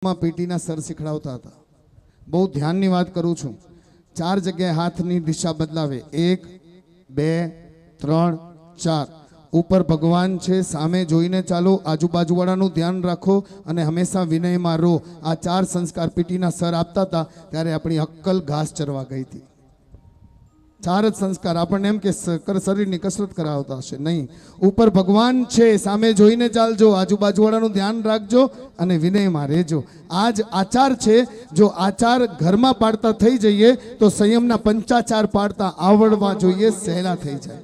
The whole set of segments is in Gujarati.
માં પીટીના સર શીખડાવતા હતા. બહુ ધ્યાનની વાત કરું છું. 4 જગ્યાએ હાથની દિશા બદલાવે. 1 2 3 4. ઉપર ભગવાન છે, સામે જોઈને ચાલો, આજુબાજુવાળાનું ધ્યાન રાખો અને હંમેશા વિનયમાં રહો. આ 4 સંસ્કાર પીટીના સર આપતા હતા ત્યારે આપણી અક્કલ ઘાસ ચરવા ગઈ હતી. 4 જ સંસ્કાર. આપણને એમ કે શરીરની કસરત કરાવતા હશે, નહીં. ઉપર ભગવાન છે, સામે જોઈને ચાલજો, આજુબાજુવાળાનું ધ્યાન રાખજો અને વિનયમાં રહેજો. આ જ આચાર છે. જો આચાર ઘરમાં પાડતા થઈ જઈએ તો સંયમના પંચાચાર પાડતા આવડવા જોઈએ, સહેલા થઈ જાય.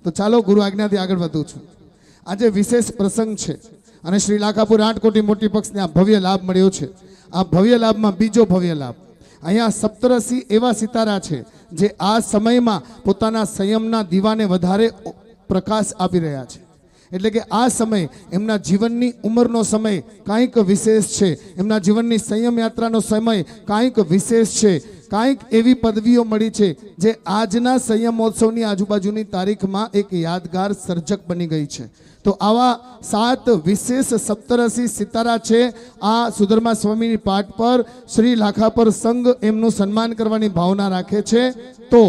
તો ચાલો ગુરુ આજ્ઞાથી આગળ વધું છું. આજે વિશેષ પ્રસંગ છે અને શ્રી લાખાપુર 8 કોટી મોટી પક્ષને આ ભવ્ય લાભ મળ્યો છે. આ ભવ્ય લાભમાં બીજો ભવ્ય લાભ, અહીંયા 87 એવા સિતારા છે જે આ સમયમાં પોતાના સંયમના દીવાને વધારે પ્રકાશ આપી રહ્યા છે. એટલે કે આ સમય એમના જીવનની ઉંમરનો સમય કાંઈક વિશેષ છે, એમના જીવનની સંયમ યાત્રાનો સમય કાંઈક વિશેષ છે. કાંઈક એવી પદવીઓ મળી છે જે આજના સંયમોત્સવની આજુબાજુની તારીખમાં એક યાદગાર સર્જક બની ગઈ છે. તો આવા 7 વિશેષ 87 સિતારા છે. આ સુધર્મા સ્વામીની પાઠ પર શ્રી લાખાપર સંઘ એમનું સન્માન કરવાની ભાવના રાખે છે. તો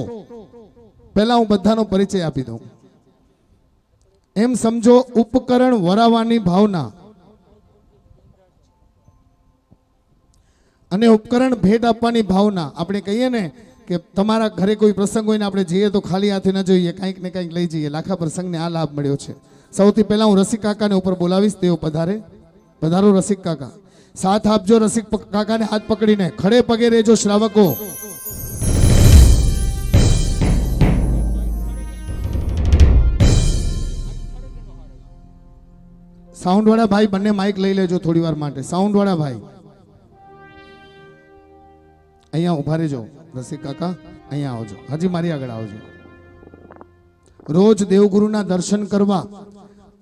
પહેલા હું બધાનો પરિચય આપી દઉં. એમ સમજો ઉપકરણ વરાવવાની ભાવના અને ઉપકરણ ભેટ આપવાની ભાવના. આપણે કહીએ ને કે તમારા ઘરે કોઈ પ્રસંગ હોય ને આપણે જઈએ તો ખાલી હાથે ન જોઈએ, કંઈક ને કંઈક લઈ જઈએ. લાખાપર સંઘને આ લાભ મળ્યો છે. સૌથી પહેલા હું રસિક કાકાને ઉપર બોલાવીશ. તેઓ પધારે. પધારો રસિક કાકા. સાથ આપજો રસિક કાકાને હાથ પકડીને. ખડે પગે રહેજો શ્રાવકો. સાઉન્ડ વાળા ભાઈ બંને માઇક લઈ લેજો થોડી વાર માટે. સાઉન્ડ વાળા ભાઈ અહીંયા ઉભા રહેજો. રસિક કાકા અહીંયા આવજો, હજી મારી આગળ આવજો. રોજ દેવગુરુના દર્શન કરવા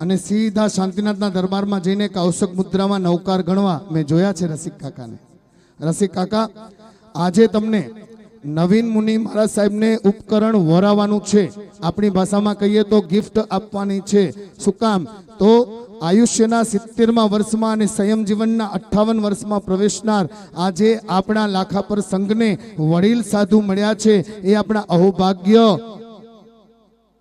અને સીધા શાંતિનાથના દરબારમાં જઈને કૌશક મુદ્રામાં નવકાર ગણવા મેં જોયા છે રસિક કાકાને. રસિક કાકા, આજે તમને નવીન મુનિ મહારાજ સાહેબને ઉપકરણ વરાવવાનું છે. આપણી ભાષામાં કહીએ તો ગિફ્ટ આપવાની છે. શું કામ? તો આયુષ્યના 70મા વર્ષમાં અને સંયમ જીવનના 58 વર્ષમાં પ્રવેશનાર આજે આપણા લાખાપર સંઘને વડીલ સાધુ મળ્યા છે. એ આપણા અહોભાગ્ય.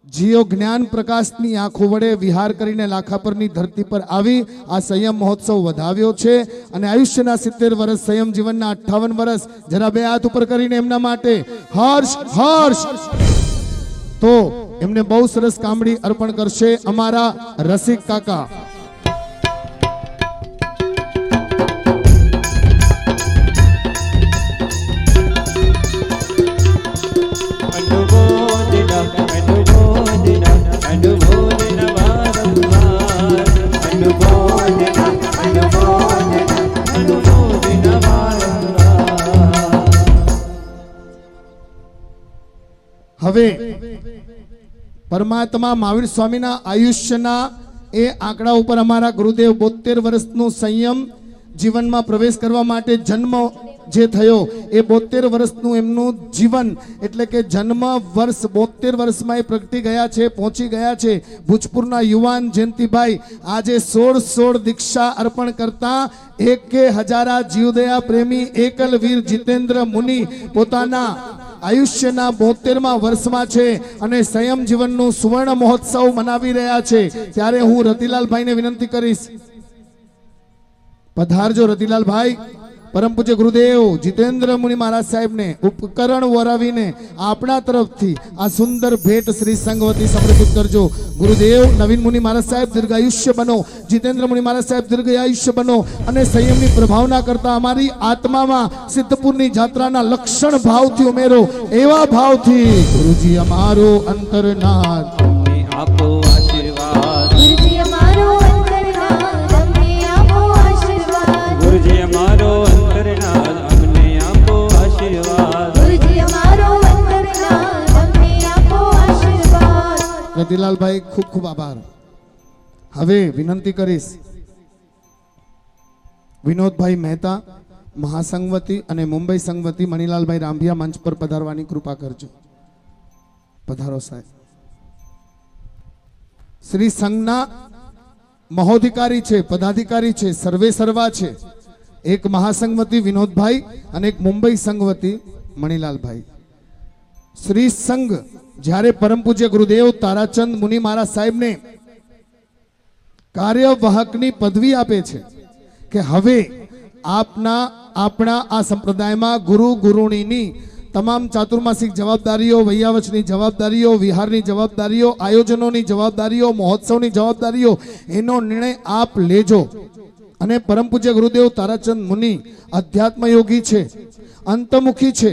જીઓ જ્ઞાન પ્રકાશની આંખો વડે વિહાર કરીને લાખાપરની ધરતી પર આવી આ સંયમ મહોત્સવ વધાવ્યો છે. અને આયુષ્યના 70 વર્ષ, સંયમ જીવનના 58 વર્ષ. જરા બે હાથ ઉપર કરીને એમના માટે હર્ષ હર્ષ. તો એમને બહુ સરસ કામડી અર્પણ કરશે અમારા રસિક કાકા. હવે પરમાત્મા મહાવીર સ્વામીના આયુષ્યના એ આંકડા ઉપર અમારા ગુરુદેવ 72 વર્ષનું સંયમ જીવનમાં પ્રવેશ કરવા માટે જન્મ જે થયો એ 72 વર્ષનું એમનું જીવન, એટલે કે જન્મ વર્ષ 72 વર્ષમાં એ પ્રગટી ગયા છે, પહોંચી ગયા છે. ભુજપુરના યુવાન જયંતિભાઈ આજે 16 દીક્ષા અર્પણ કરતા એકે હજારા જીવદયા પ્રેમી એકલવીર જીતેન્દ્ર મુનિ પોતાના આયુષ્યના 72મા વર્ષમાં છે અને સંયમ જીવનનું સુવર્ણ મહોત્સવ મનાવી રહ્યા છે. ત્યારે હું રતિલાલભાઈને વિનંતી કરીશ, પધારજો રતિલાલભાઈ. પરમ પૂજ્ય ગુરુદેવ જીતેન્દ્ર મુનિ મહારાજ સાહેબને ઉપકરણ વરાવીને આપણા તરફથી આ સુંદર ભેટ શ્રી સંઘ વતી સમર્પિત કરજો. ગુરુદેવ નવીન મુનિ મહારાજ સાહેબ દીર્ઘાયુષ્ય બનો, જીતેન્દ્ર મુનિ મહારાજ સાહેબ દીર્ઘાયુષ્ય બનો અને સંયમની પ્રભાવના કરતા અમારી આત્મામાં સિદ્ધપુરની જાત્રાના લક્ષણ ભાવથી ઉમેરો. એવા ભાવથી ગુરુજી અમારો અંતરનાથ આપો આશીર્વાદ. ગુરુજી અમારો અંતરનાથ અમને આપો આશીર્વાદ. ગુરુજી અમારો અંતરનાથ અમને આપો આશીર્વાદ. ગુરુજી અમારો અંતરનાથ અમને આપો આશીર્વાદ. રતિલાલભાઈ ખૂબ ખૂબ આભાર. હવે વિનંતી કરીશ વિનોદભાઈ મહેતા મહાસંઘવતી અને મુંબઈ સંઘવતી મણિલાલભાઈ રાંભિયા મંચ પર પધારવાની કૃપા કરજો. પધારો સાહેબ. શ્રી સંઘના મહોધિકારી છે, પદાધિકારી છે, સર્વે સર્વા છે. એક મહાસંઘવતી વિનોદભાઈ અને એક મુંબઈ સંઘવતી મણિલાલભાઈ. શ્રી સંઘ જ્યારે પરમ પૂજ્ય ગુરુદેવ તારાચંદ મુનિ મહારાજ સાહેબને કાર્યવાહકની પદવી આપે છે કે હવે આપણા આ સંપ્રદાયમાં ગુરુ ગુરુણીની તમામ ચાતુર્માસિક જવાબદારીઓ, વૈયાવચની જવાબદારીઓ, વિહારની જવાબદારીઓ, આયોજનોની જવાબદારીઓ, મહોત્સવની જવાબદારીઓ, એનો નિર્ણય આપ લેજો. અને પરમ પૂજ્ય ગુરુદેવ તારાચંદ મુનિ અધ્યાત્મ યોગી છે, અંતમુખી છે,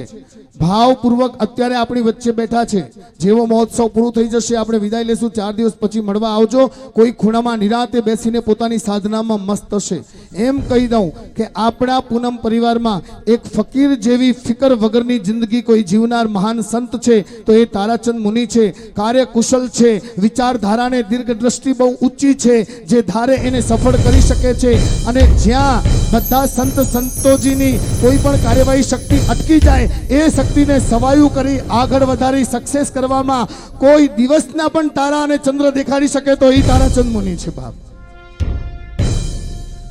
ભાવપૂર્વક અત્યારે આપણી વચ્ચે બેઠા છે. જેવો મહોત્સવ પૂરું થઈ જશે આપણે વિદાય લેશું, 4 દિવસ પછી મળવા આવજો. કોઈ ખૂણામાં નિરાંતે બેસીને પોતાની સાધનામાં મસ્ત હશે. એમ કહી દઉં કે આપણા પૂનમ પરિવારમાં એક ફકીર જેવી ફિકર વગરની જિંદગી કોઈ જીવનાર મહાન સંત છે તો એ તારાચંદ મુનિ છે. કાર્યકુશલ છે, વિચારધારાને દીર્ઘ દ્રષ્ટિ બહુ ઊંચી છે, જે ધારે એને સફળ કરી શકે છે. અને જ્યાં બધા સંતોજીની કોઈ પણ કાર્યવાહી શક્તિ અટકી જાય એ શક્તિને સવાયું કરી આગળ વધારી સક્સેસ કરવામાં કોઈ દિવસના પણ તારા અને ચંદ્ર દેખાડી શકે તો એ તારાચંદ મુનિ છે બાપ.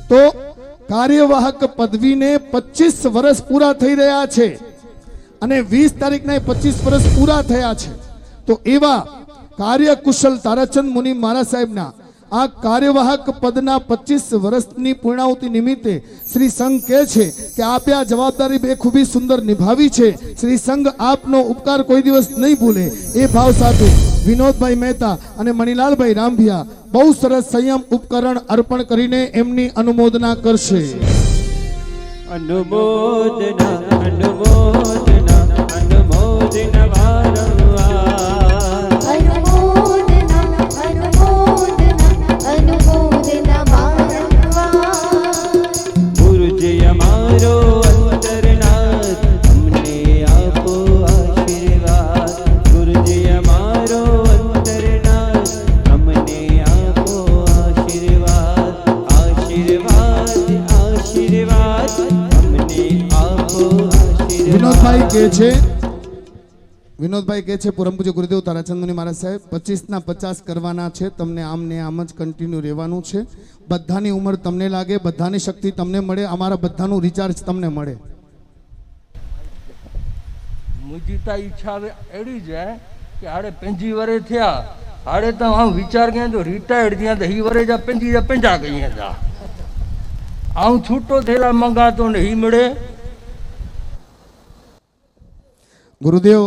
તો કાર્યવાહક પદવીને 25 વર્ષ પૂરા થઈ રહ્યા છે અને 20 તારીખના 25 વર્ષ પૂરા થયા છે. તો એવા કાર્યકુશલ તારાચંદ મુનિ મહારાજ સાહેબના આ કાર્યવાહક પદના 25 વર્ષની પૂર્ણાહુતિ નિમિત્તે શ્રી સંઘ કહે છે કે આપે આ જવાબદારી બેખૂબી સુંદર નિભાવી છે. શ્રી સંઘ આપનો ઉપકાર કોઈ દિવસ નહીં ભૂલે. એ ભાવ સાથે વિનોદભાઈ મહેતા અને મણિલાલભાઈ રામભિયા બહુ સરસ સંયમ ઉપકરણ અર્પણ કરીને એમની અનુમોદના કરશે. અનુમોદના અનુમોદના અનુમોદના વારંવાર અનુમોદના અનુમોદના વારંવાર. ગુરુજી અમારો અંતરનાથ અમને આપો આશીર્વાદ. ગુરુજી અમારો અંતરનાથ અમને આપો આશીર્વાદ. આશીર્વાદ આશીર્વાદ અમને આપો આશીર્વાદ. વિનોદભાઈ કહે છે પરમ પૂજ્ય ગુરુદેવ તારાચંદ મુનિ મહારાજ સાહેબ 25 ના 50 કરવાના છે. તમને આમ ને આમ જ કન્ટિન્યુ રહેવાનું છે. બધાની ઉંમર તમને લાગે, બધાની શક્તિ તમને મળે, અમારા બધાનું રિચાર્જ તમને મળે. मुंहिंजी त इच्छा अहिड़ी ज आहे की हाणे 5 वरे थिया, हाणे त आउं वीचार कयां तो रिटायर्ड थियां त ही वरे जा पंहिंजा कईं था. आउं छूटो थियला मंगा तो ने ही मिले. ગુરુદેવ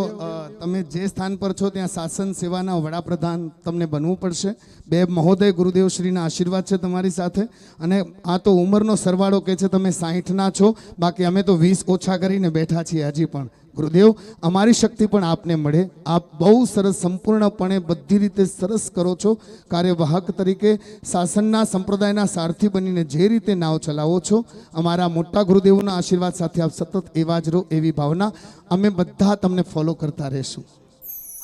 તમે જે સ્થાન પર છો ત્યાં શાસન સેવાના વડાપ્રધાન તમને બનવું પડશે. બે મહોદય ગુરુદેવ શ્રીના આશીર્વાદ છે તમારી સાથે. અને આ તો ઉંમરનો સરવાળો કહે છે તમે 60ના છો, બાકી અમે તો 20 ઓછા કરીને બેઠા છીએ હજી પણ. ગુરુદેવ અમારી શક્તિ પણ આપને મળે. આપ બહુ સરસ સંપૂર્ણપણે બધી રીતે સરસ કરો છો. કાર્યવાહક તરીકે શાસનના સંપ્રદાયના સારથી બનીને જે રીતે નાવ ચલાવો છો, અમારા મોટા ગુરુદેવના આશીર્વાદ સાથે આપ સતત એવા જ રહો એવી ભાવના. અમે બધા તમને ફોલો કરતા રહેશું.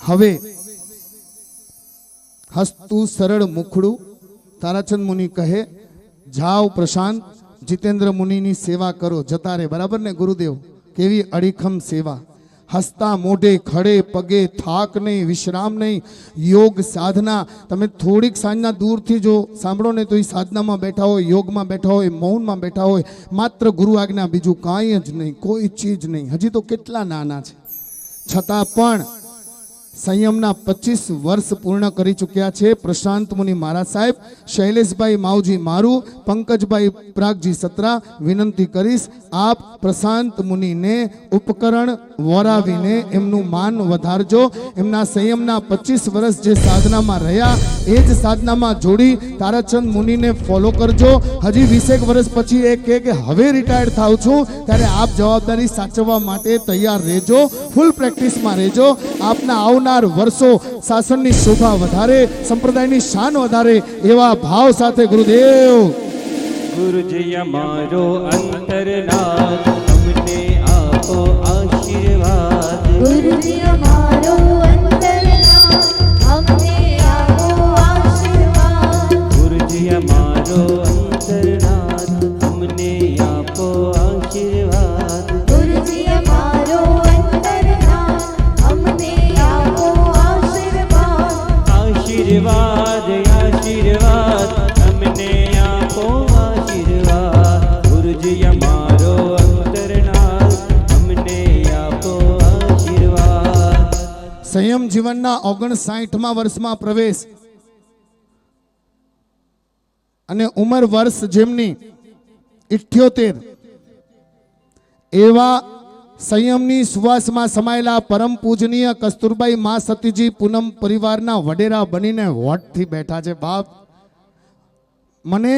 હવે હસતું સરળ મુખડું તારાચંદ મુનિ કહે જાઓ પ્રશાંત, જીતેન્દ્ર મુનિની સેવા કરો, જતા રહે. બરાબર ને ગુરુદેવ? કેવી અડીખમ સેવા. હસતા મોઢે, ખડે પગે, થાક નહીં, વિશ્રામ નહીં, યોગ સાધના. તમે થોડીક સાંજના દૂરથી જો સાંભળો ને તો એ સાધનામાં બેઠા હોય, યોગમાં બેઠા હોય, મૌનમાં બેઠા હોય, માત્ર ગુરુ આજ્ઞા, બીજું કાંઈ જ નહીં, કોઈ ચીજ નહીં. હજી તો કેટલા નાના છે, છતાં પણ સંયમના 25 વર્ષ પૂર્ણ કરી ચૂક્યા છે પ્રશાંત મુનિ મહારાજ સાહેબ. શૈલેષભાઈ માવજી મારું, પંકજભાઈ પ્રાગજી સત્રા, વિનંતી કરીશ આપ પ્રશાંત મુનિને ઉપકરણ વરાવીને એમનું માન વધારજો. એમના સંયમના 25 વર્ષ જે સાધનામાં રહ્યા એ જ સાધનામાં જોડી તારાચંદ મુનિને ફોલો કરજો. હજી 20 વર્ષ પછી એ કહે કે હવે રિટાયર્ડ થાઉં છું, ત્યારે આપ જવાબદારી સાચવવા માટે તૈયાર રહેજો, ફૂલ પ્રેક્ટિસમાં રહેજો. આપના આવનાર વર્ષો શાસનની શોભા વધારે, સંપ્રદાયની શાન વધારે એવા ભાવ સાથે ગુરુદેવ. ગુરુજી અમારો અંતરનાથ અમને આપો આશીર્વાદ. ગુરુજી અમારો અંતરનાથ અમને આપો આશીર્વાદ. ગુરુજી અમારો અંતરનાથ અમને આપો આશીર્વાદ. ગુરુજી અમારો અંતરનાથ અમને આપો આશીર્વાદ. આશીર્વાદ આશીર્વાદ અમને આપો આશીર્વાદ. ગુરુજી અમારો સંયમ જીવનના 59મા વર્ષમાં પ્રવેશ અને ઉંમર વર્ષ જેમની 78 એવા સંયમની સુવાસમાં સમાયેલા પરમ પૂજનીય કસ્તુરબાઈ મા સતીજી પૂનમ પરિવારના વડેરા બનીને વોટથી બેઠા છે. બાપ, મને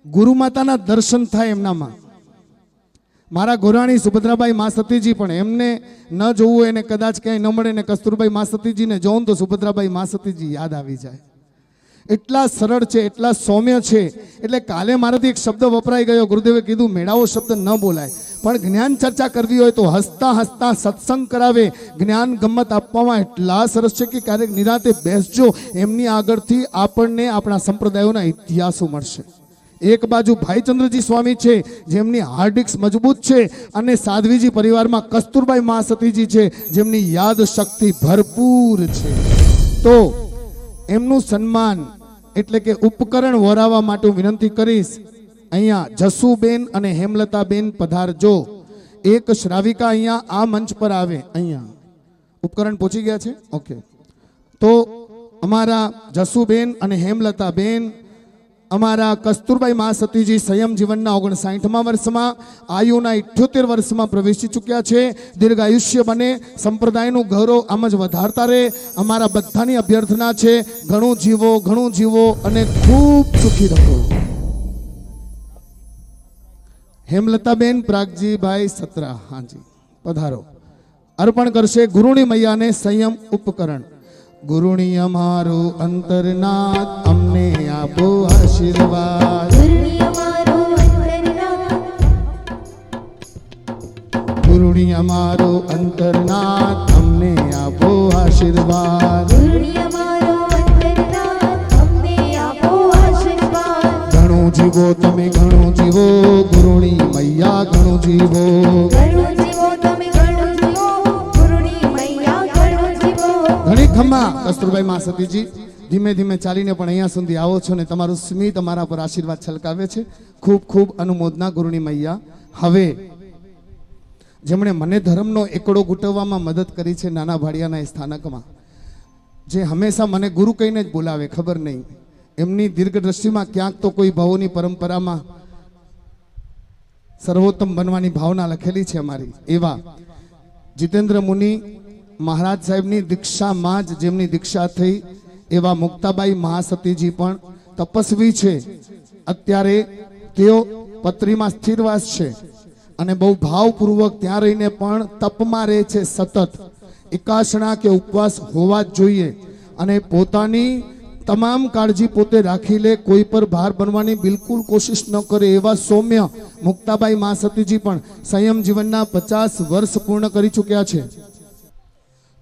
ગુરુ માતાના દર્શન થાય એમનામાં. મારા ગોરાણી સુભદ્રાબાઈ મા સતીજી પણ એમને ન જોવું એને કદાચ ક્યાંય ન મળે ને કસ્તુરબાઈ મા સતીજીને જોઉં તો સુભદ્રાબાઈ મા સતીજી યાદ આવી જાય. એટલા સરળ છે, એટલા સૌમ્ય છે. એટલે કાલે મારાથી એક શબ્દ વપરાઈ ગયો, ગુરુદેવે કીધું મેળાવો શબ્દ ન બોલાય, પણ જ્ઞાન ચર્ચા કરવી હોય તો હસતા હસતા સત્સંગ કરાવે. જ્ઞાન ગમ્મત આપવામાં એટલા સરસ છે કે ક્યારેક નિરાતે બેસજો, એમની આગળથી આપણને આપણા સંપ્રદાયોના ઇતિહાસો મળશે. એક બાજુ ભાઈચંદ્રજી સ્વામી છે જેમની હાર્ડિક્સ મજબૂત છે, અને સાધ્વીજી પરિવારમાં કસ્તુરબાઈ મા સતીજી છે જેમની યાદ શક્તિ ભરપૂર છે. તો એમનું સન્માન એટલે કે ઉપકરણ વરાવવા માટે હું વિનંતી કરીશ. અહીંયા જસુબેન અને હેમલતાબેન પધારજો. એક શ્રાવિકા અહીંયા આ મંચ પર આવે. અહીંયા ઉપકરણ પહોંચી ગયા છે. ઓકે, તો અમારા જસુબેન અને હેમલતાબેન અમારા કસ્તુરબાઈ મા સતીજી સંયમ જીવનના 59મા વર્ષમાં આયુના 78 વર્ષમાં પ્રવેશી ચૂક્યા છે. દીર્ઘ આયુષ્ય બને, સંપ્રદાયનું ગૌરવ આમ જ વધારતા રહે. અમારા બધાની અભ્યર્થના છે, ઘણું જીવો અને ખૂબ સુખી રહો. હેમલતાબેન પ્રાગજીભાઈ સત્રા, હાજી પધારો. અર્પણ કરશે ગુરુણી મૈયાને સંયમ ઉપકરણ. ગુરુણી અમારું અંતરનાથ, અમને આપો આશીર્વાદ. ગુરુણી અમારું અંતરનાથ, અમને આપો આશીર્વાદ. ઘણું જીવો તમે, ઘણું જીવો ગુરુણી મૈયા, ઘણું જીવો. ઘણી ખમ્મા કસ્તુરબાઈ મા સતીજી. ધીમે ધીમે ચાલીને પણ અહીંયા સુધી આવો છો ને તમારું સ્મિત અમારા પર આશીર્વાદ છલકાવે છે. ખૂબ ખૂબ અનુમોદના ગુરુણી મૈયા. હવે જેમણે મને ધર્મનો એકડો ગુટવવામાં મદદ કરી છે નાના ભાડિયાના સ્થાનકમાં, જે હંમેશા મને ગુરુ કહીને જ બોલાવે, ખબર નહીં એમની દીર્ઘ દ્રષ્ટિમાં ક્યાંક તો કોઈ ભાવોની પરંપરામાં સર્વોત્તમ બનવાની ભાવના લખેલી છે અમારી. એવા જીતેન્દ્ર મુનિ મહારાજ સાહેબની દીક્ષામાં જ જેમની દીક્ષા થઈ એવા મુક્તાબાઈ મહાસતીજી પણ તપસ્વી છે. અત્યારે તેઓ પત્રીમાં સ્થિરવાસ છે અને બહુ ભાવપૂર્વક ત્યાં રહીને પણ તપમાં રહે છે. સતત એકાસણા કે ઉપવાસ હોવા જ જોઈએ અને પોતાની તમામ કાળજી પોતે રાખી લે, કોઈ પર ભાર બનવાની બિલકુલ કોશિશ ન કરે. એવા સૌમ્ય મુક્તાબાઈ મહાસતીજી પણ સંયમ જીવનના 50 વર્ષ પૂર્ણ કરી ચૂક્યા છે.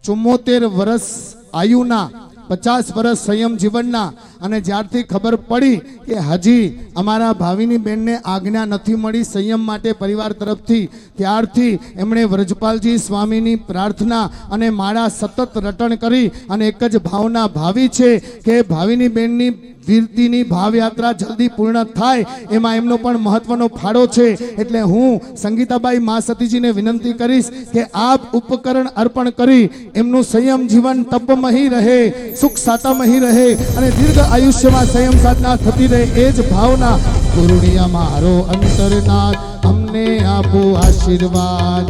74 વર્ષ આયુના, 50 વર્ષ સંયમ જીવનના. અને જ્યારથી ખબર પડી કે હજી અમારા ભાવિની બેનને આજ્ઞા નથી મળી સંયમ માટે પરિવાર તરફથી, ત્યારથી એમણે વ્રજપાલજી સ્વામીની પ્રાર્થના અને માળા સતત રટણ કરી અને એક જ ભાવના ભાવી છે કે ભાવિની બેનની વીરતીની ભાવયાત્રા જલ્દી પૂર્ણ થાય, એમાં એમનો પણ મહત્વનો ફાળો છે. એટલે હું સંગીતાબાઈ મા સતીજીને વિનંતી કરીશ કે આપ ઉપકરણ અર્પણ કરી એમનું સંયમ જીવન તપમહી રહે, સુખ સાતામહી રહે અને દીર્ઘ આયુષ્યમાં સંયમ સાધના થતી રહે, એ જ ભાવના. ગુરુણી અમારો અંતરનાથ, અમને આપો આશીર્વાદ.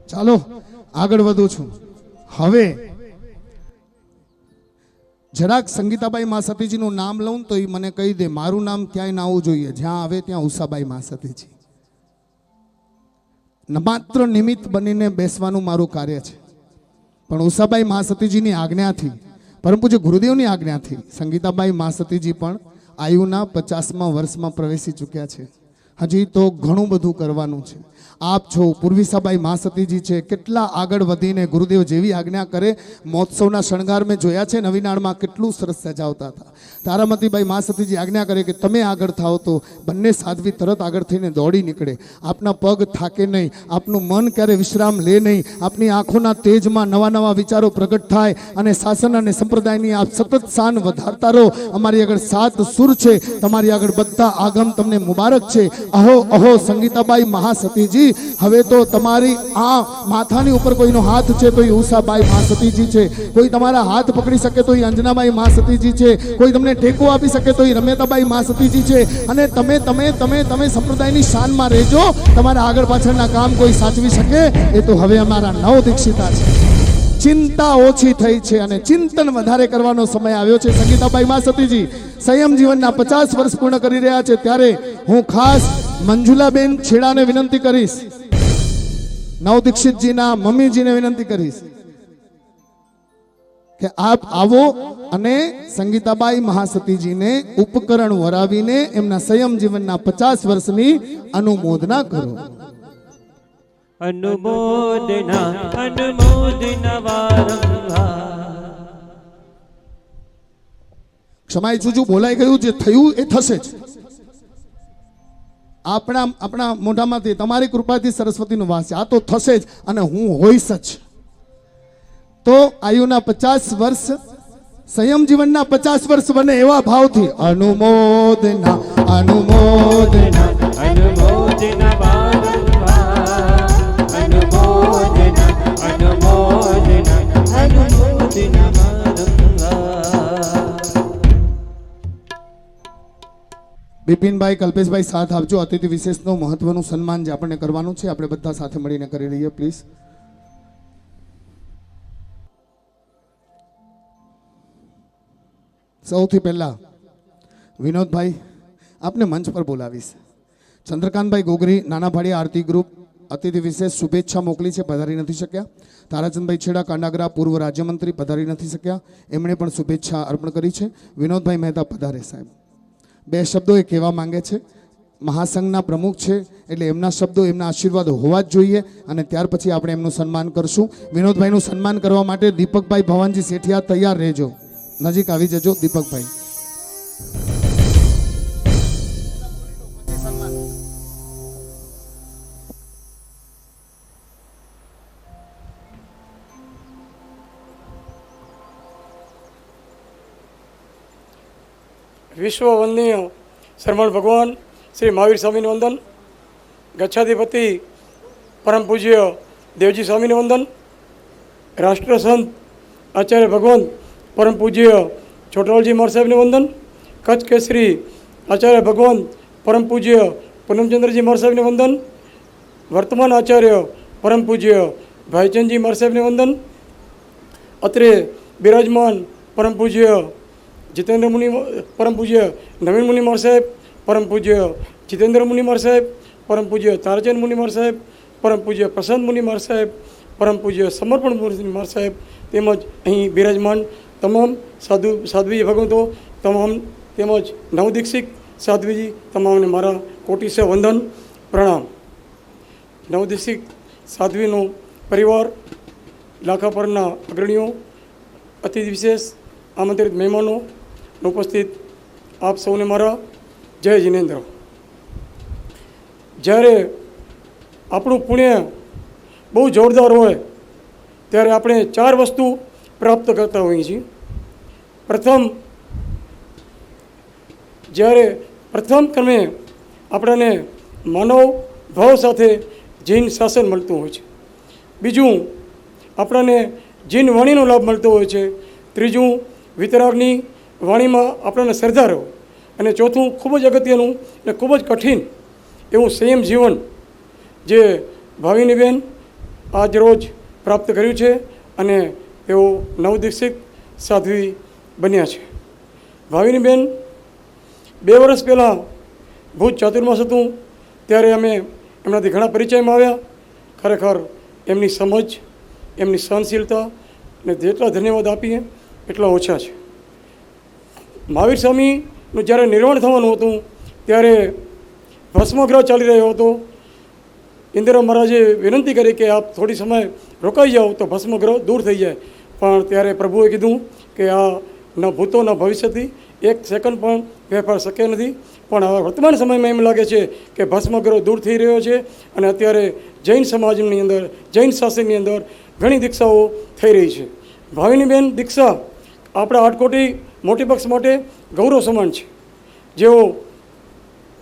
ચાલો આગળ વધું છું. હવે જરાક સંગીતાબાઈ મા સતીજીનું નામ લઉં તો એ મને કહી દે મારું નામ ક્યાંય ના આવવું જોઈએ. જ્યાં આવે ત્યાં ઉષાબાઈ મા સતીજી. માત્ર નિમિત્ત બનીને બેસવાનું મારું કાર્ય છે, પણ ઉષાબાઈ મા સતીજીની આજ્ઞાથી, પરમ પૂજ્ય ગુરુદેવની આજ્ઞાથી સંગીતાબાઈ મા સતીજી પણ આયુના 50મા વર્ષમાં પ્રવેશી ચૂક્યા છે. હજી તો ઘણું બધું કરવાનું છે. આપ છો, પૂર્વિસાબાઈ મા સતીજી છે, કેટલા આગળ વધીને ગુરુદેવ જેવી આજ્ઞા કરે. મહોત્સવના શણગાર મેં જોયા છે નવીનાળમાં, કેટલું સરસ સજાવતા હતા. તારામતીબાઈ મા સતીજી આજ્ઞા કરે કે તમે આગળ થાઓ તો બંને સાધ્વી તરત આગળ થઈને દોડી નીકળે. આપના પગ થાકે નહીં, આપનું મન ક્યારે વિશ્રામ લે નહીં, આપની આંખોના તેજમાં નવા નવા વિચારો પ્રગટ થાય અને શાસન અને સંપ્રદાયની આપ સતત શાન વધારતા રહો. અમારી આગળ 7 સુર છે, તમારી આગળ બધા આગમ તમને મુબારક છે. અહો અહો સંગીતાબાઈ મહાસતીજી, હવે તો તમારી આ માથાની ઉપર કોઈનો હાથ છે તો એ ઉષાબાઈ મહાસતીજી છે, કોઈ તમારા હાથ પકડી શકે તો એ અંજનાબાઈ મહાસતીજી છે, કોઈ તમને ટેકો આપી શકે તો એ રમ્યતાબાઈ મહાસતીજી છે. અને તમે તમે તમે તમે સંપ્રદાયની શાનમાં રહેજો. તમારા આગળ પાછળના કામ કોઈ સાચવી શકે એ તો હવે અમારા નવ દીક્ષિતા છે. ચિંતા ઓછી થઈ છે અને ચિંતન વધારે કરવાનો સમય આવ્યો છે. સંગીતાબાઈ મહાસતીજી સંયમ જીવનના 50 વર્ષ પૂર્ણ કરી રહ્યા છે, ત્યારે હું ખાસ મંજુલાબેન છેડાને વિનંતી કરીશ, નવ દીક્ષિતજીના મમ્મીજીને વિનંતી કરીશ કે આપ આવો અને સંગીતાબાઈ મહાસતીજીને ઉપકરણ વરાવીને એમના સંયમ જીવનના 50 વર્ષની અનુમોદના કરો. અનુમોદના અનુમોદના વારંવાર. ક્ષમા ઈચ્છું છું, બોલાઈ ગયું, જે થયું એ થશે જ. આપણા મોઢામાંથી તમારી કૃપાથી સરસ્વતીનો વાસ છે, આ તો થશે જ અને હું હોઈશ જ. તો આયુના 50 વર્ષ, સંયમ જીવનના 50 વર્ષ બને એવા ભાવથી અનુમોદના અનુમોદના અનુમોદના વારંવાર. અનુમોદના અનુમોદના અનુમોદના વારંવાર. બિપિનભાઈ, કલ્પેશભાઈ સાથ આપજો. અતિથિ વિશેષનો મહત્વનું સન્માન જે આપણને કરવાનું છે, આપણે બધા સાથે મળીને કરી લઈએ પ્લીઝ. સૌથી પહેલા વિનોદભાઈ આપને મંચ પર બોલાવીશ. ચંદ્રકાંતભાઈ ગોગરી, નાના ભાડિયા આરતી ગ્રુપ, અતિથિ વિશેષ શુભેચ્છા મોકલી છે, પધારી નથી શક્યા. તારાચંદભાઈ છેડા, કાંડાગરા, પૂર્વ રાજ્યમંત્રી, પધારી નથી શક્યા, એમણે પણ શુભેચ્છા અર્પણ કરી છે. વિનોદભાઈ મહેતા પધારે સાહેબ. 2 શબ્દો એ કહેવા માંગે છે. મહાસંઘના પ્રમુખ છે એટલે એમના શબ્દો, એમના આશીર્વાદ હોવા જ જોઈએ અને ત્યાર પછી આપણે એમનું સન્માન કરશું. વિનોદભાઈનું સન્માન કરવા માટે દીપકભાઈ ભવાનજી શેઠિયા તૈયાર રહેજો, નજીક આવી જજો દીપકભાઈ. વિશ્વ વંદનીય શરમણ ભગવાન શ્રી મહાવીર સ્વામીને વંદન. ગચ્છાધિપતિ પરમ પૂજ્ય દેવજી સ્વામીને વંદન. રાષ્ટ્રસંત આચાર્ય ભગવાન પરમ પૂજ્ય છોટરાવજી મહારાજ સાહેબને વંદન. કચ્છ કેસરી આચાર્ય ભગવાન પરમ પૂજ્ય પૂનમચંદ્રજી મહારાજ સાહેબને વંદન. વર્તમાન આચાર્ય પરમ પૂજ્ય ભાઈચંદજી મહારાજ સાહેબને વંદન. અત્રે બિરાજમાન પરમ પૂજ્ય જીતેન્દ્ર મુનિ, પરમ પૂજ્ય નવીન મુનિ મહારાજ સાહેબ, પરમ પૂજ્ય જીતેન્દ્ર મુનિ મહારાજ સાહેબ, પરમ પૂજ્ય તારાચંદ મુનિ મહારાજ સાહેબ, પરમ પૂજ્ય પ્રશાંત મુનિ મહારાજ સાહેબ, પરમ પૂજ્ય સમર્પણ મુનિ મહારાજ સાહેબ, તેમજ અહીં બિરાજમાન તમામ સાધ્વી ભગવંતો તમામ, તેમજ નવદીક્ષિત સાધ્વીજી તમામને મારા કોટિશ વંદન પ્રણામ. નવદીક્ષિત સાધ્વીનો પરિવાર, લાખાપરના અગ્રણીઓ, અતિથિ વિશેષ, આમંત્રિત મહેમાનો, ઉપસ્થિત આપ સૌને મારા જય જિનેન્દ્ર. જ્યારે આપણું પુણ્ય બહુ જોરદાર હોય ત્યારે આપણે 4 વસ્તુ પ્રાપ્ત કરતા હોઈએ છીએ. પ્રથમ, જ્યારે પ્રથમ ક્રમે આપણને માનવ ભાવ સાથે જૈન શાસન મળતું હોય છે. બીજું, આપણને જૈન વાણીનો લાભ મળતો હોય છે. ત્રીજું, વિતરાગની વાણીમાં આપણને શ્રદ્ધા રહો. અને ચોથું, ખૂબ જ અગત્યનું અને ખૂબ જ કઠિન એવું સંયમ જીવન જે ભાવિનીબેન આજ રોજ પ્રાપ્ત કર્યું છે અને તેઓ નવદીક્ષિત સાધ્વી બન્યા છે. ભાવિનીબેન 2 વર્ષ પહેલાં ભુજ ચાતુર્માસ હતું ત્યારે અમે એમનાથી ઘણા પરિચયમાં આવ્યા. ખરેખર એમની સમજ, એમની સહનશીલતા અને જેટલા ધન્યવાદ આપીએ એટલા ઓછા છે. મહાવીર સ્વામીનું જ્યારે નિર્વાણ થવાનું હતું ત્યારે ભસ્મગ્રહ ચાલી રહ્યો હતો. ઇન્દ્ર મહારાજે વિનંતી કરી કે આપ થોડી સમય રોકાઈ જાઓ તો ભસ્મગ્રહ દૂર થઈ જાય. પણ ત્યારે પ્રભુએ કીધું કે આ ન ભૂતો ન ભવિષ્યથી 1 સેકન્ડ પણ ફેરફાર શક્ય નથી. પણ હવે વર્તમાન સમયમાં એમ લાગે છે કે ભસ્મગ્રહ દૂર થઈ રહ્યો છે અને અત્યારે જૈન સમાજની અંદર, જૈન શાસનની અંદર ઘણી દીક્ષાઓ થઈ રહી છે. ભાવિનીબેન દીક્ષા આપણા આટકોટી મોટી પક્ષ માટે ગૌરવ સમાન છે. જેઓ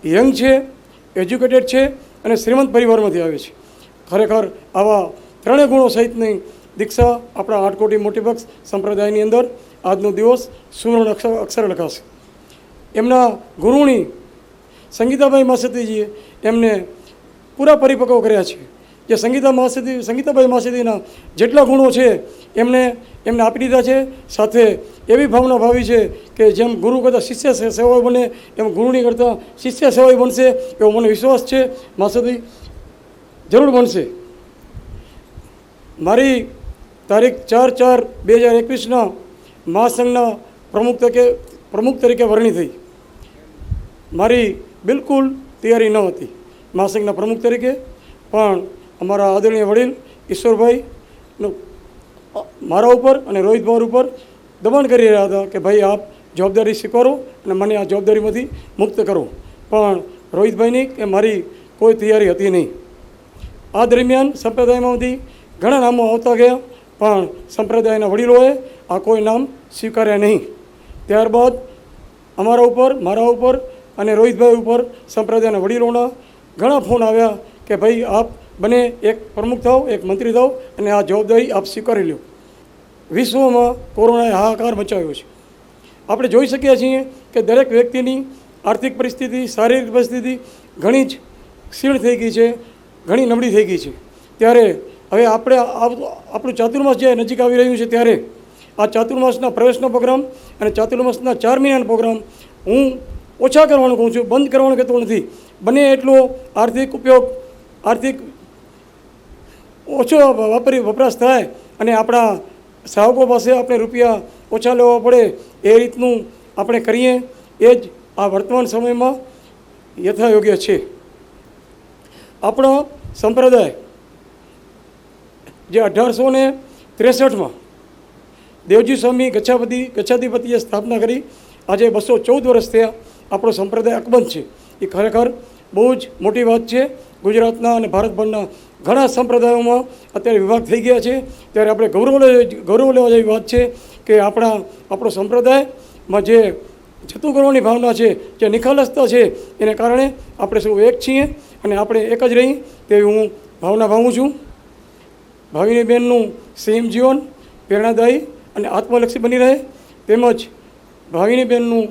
યંગ છે, એજ્યુકેટેડ છે અને શ્રીમંત પરિવારમાંથી આવે છે. ખરેખર આવા ત્રણેય ગુણો સહિતની દીક્ષા આપણા આટકોટી મોટી પક્ષ સંપ્રદાયની અંદર આજનો દિવસ સુવર્ણ અક્ષર લખાશે. એમના ગુરુણી સંગીતાબાઈ માસતીજીએ એમને પૂરા પરિપક્વ કર્યા છે. જે સંગીતાબાઈ માસતીના જેટલા ગુણો છે એમને આપી દીધા છે. સાથે એવી ભાવના ભાવી છે કે જેમ ગુરુ કરતાં શિષ્ય સેવાય બને એમ ગુરુની કરતાં શિષ્ય સેવાય બનશે એવો મને વિશ્વાસ છે. માસતી જરૂર બનશે. મારી તારીખ 4/4/2021 મહાસંઘના પ્રમુખ તરીકે વરણી થઈ. મારી બિલકુલ તૈયારી ન હતી મહાસંઘના પ્રમુખ તરીકે, પણ અમારા આદરણીય વડીલ ઈશ્વરભાઈનો મારા ઉપર અને રોહિતભાઈ ઉપર દબાણ કરી રહ્યા હતા કે ભાઈ આપ જવાબદારી સ્વીકારો અને મને આ જવાબદારીમાંથી મુક્ત કરો. પણ રોહિતભાઈની કે મારી કોઈ તૈયારી હતી નહીં. આ દરમિયાન સંપ્રદાયમાંથી ઘણા નામો આવતા ગયા, પણ સંપ્રદાયના વડીલોએ આ કોઈ નામ સ્વીકાર્યા નહીં. ત્યારબાદ અમારા ઉપર, મારા ઉપર અને રોહિતભાઈ ઉપર સંપ્રદાયના વડીલોના ઘણા ફોન આવ્યા કે ભાઈ આપ બને એક પ્રમુખ થાઓ, એક મંત્રી થાઓ અને આ જવાબદારી આપ સ્વીકારી લો. વિશ્વમાં કોરોનાએ હાહાકાર મચાવ્યો છે. આપણે જોઈ શકીએ છીએ કે દરેક વ્યક્તિની આર્થિક પરિસ્થિતિ, શારીરિક પરિસ્થિતિ ઘણી જ ક્ષીણ થઈ ગઈ છે, ઘણી નબળી થઈ ગઈ છે. ત્યારે હવે આપણું ચાતુર્માસ જે નજીક આવી રહ્યું છે, ત્યારે આ ચાતુર્માસના પ્રવેશનો પ્રોગ્રામ અને ચાતુર્માસના 4 મહિનાનો પ્રોગ્રામ હું ઓછા કરવાનું કહું છું, બંધ કરવાનું કહેતો નથી. બને એટલો આર્થિક ઓછો વપરાશ થાય અને આપણા શ્રાવકો પાસે આપણે રૂપિયા ઓછા લેવા પડે એ રીતનું આપણે કરીએ. એ જ આ વર્તમાન સમયમાં યથાયોગ્ય છે. આપણો સંપ્રદાય જે 1863 દેવજી સ્વામી ગચ્છાધિપતિએ સ્થાપના કરી, આજે 214 વર્ષ થયા. આપણો સંપ્રદાય અકબંધ છે. એ ખરેખર બહુ જ મોટી વાત છે. ગુજરાતના અને ભારતભરના ઘણા સંપ્રદાયોમાં અત્યારે વિભાગ થઈ ગયા છે. ત્યારે આપણે ગૌરવ લેવા જેવી વાત છે કે આપણો સંપ્રદાયમાં જે જતું કરવાની ભાવના છે, જે નિખાલસતા છે, એને કારણે આપણે સૌ એક છીએ અને આપણે એક જ રહી તેવી હું ભાવના ભાવું છું. ભાવિની બહેનનું સંયમ જીવન પ્રેરણાદાયી અને આત્મલક્ષી બની રહે, તેમજ ભાવિની બહેનનું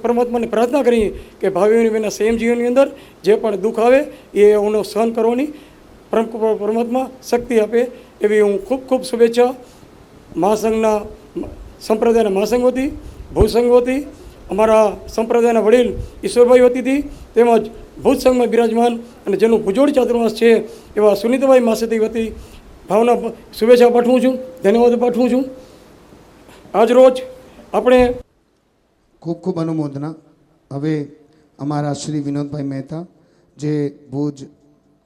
પરમાત્માને પ્રાર્થના કરીએ કે ભાવિની બહેનના સંયમ જીવનની અંદર જે પણ દુઃખ આવે એનો સહન કરવાની પરમાત્મા શક્તિ આપે એવી હું ખૂબ ખૂબ શુભેચ્છા મહાસંઘના સંપ્રદાયના મહાસંઘ વતી, ભૂસંઘ વતી, અમારા સંપ્રદાયના વડીલ ઈશ્વરભાઈ વતીથી, તેમજ ભૂત સંઘમાં બિરાજમાન અને જેનું ભુજોડી ચાતુર્માસ છે એવા સુનીતાભાઈ માસતી વતી ભાવના શુભેચ્છા પાઠવું છું, ધન્યવાદ પાઠવું છું. આજ રોજ આપણે ખૂબ ખૂબ અનુમોદના. હવે અમારા શ્રી વિનોદભાઈ મહેતા, જે ભુજ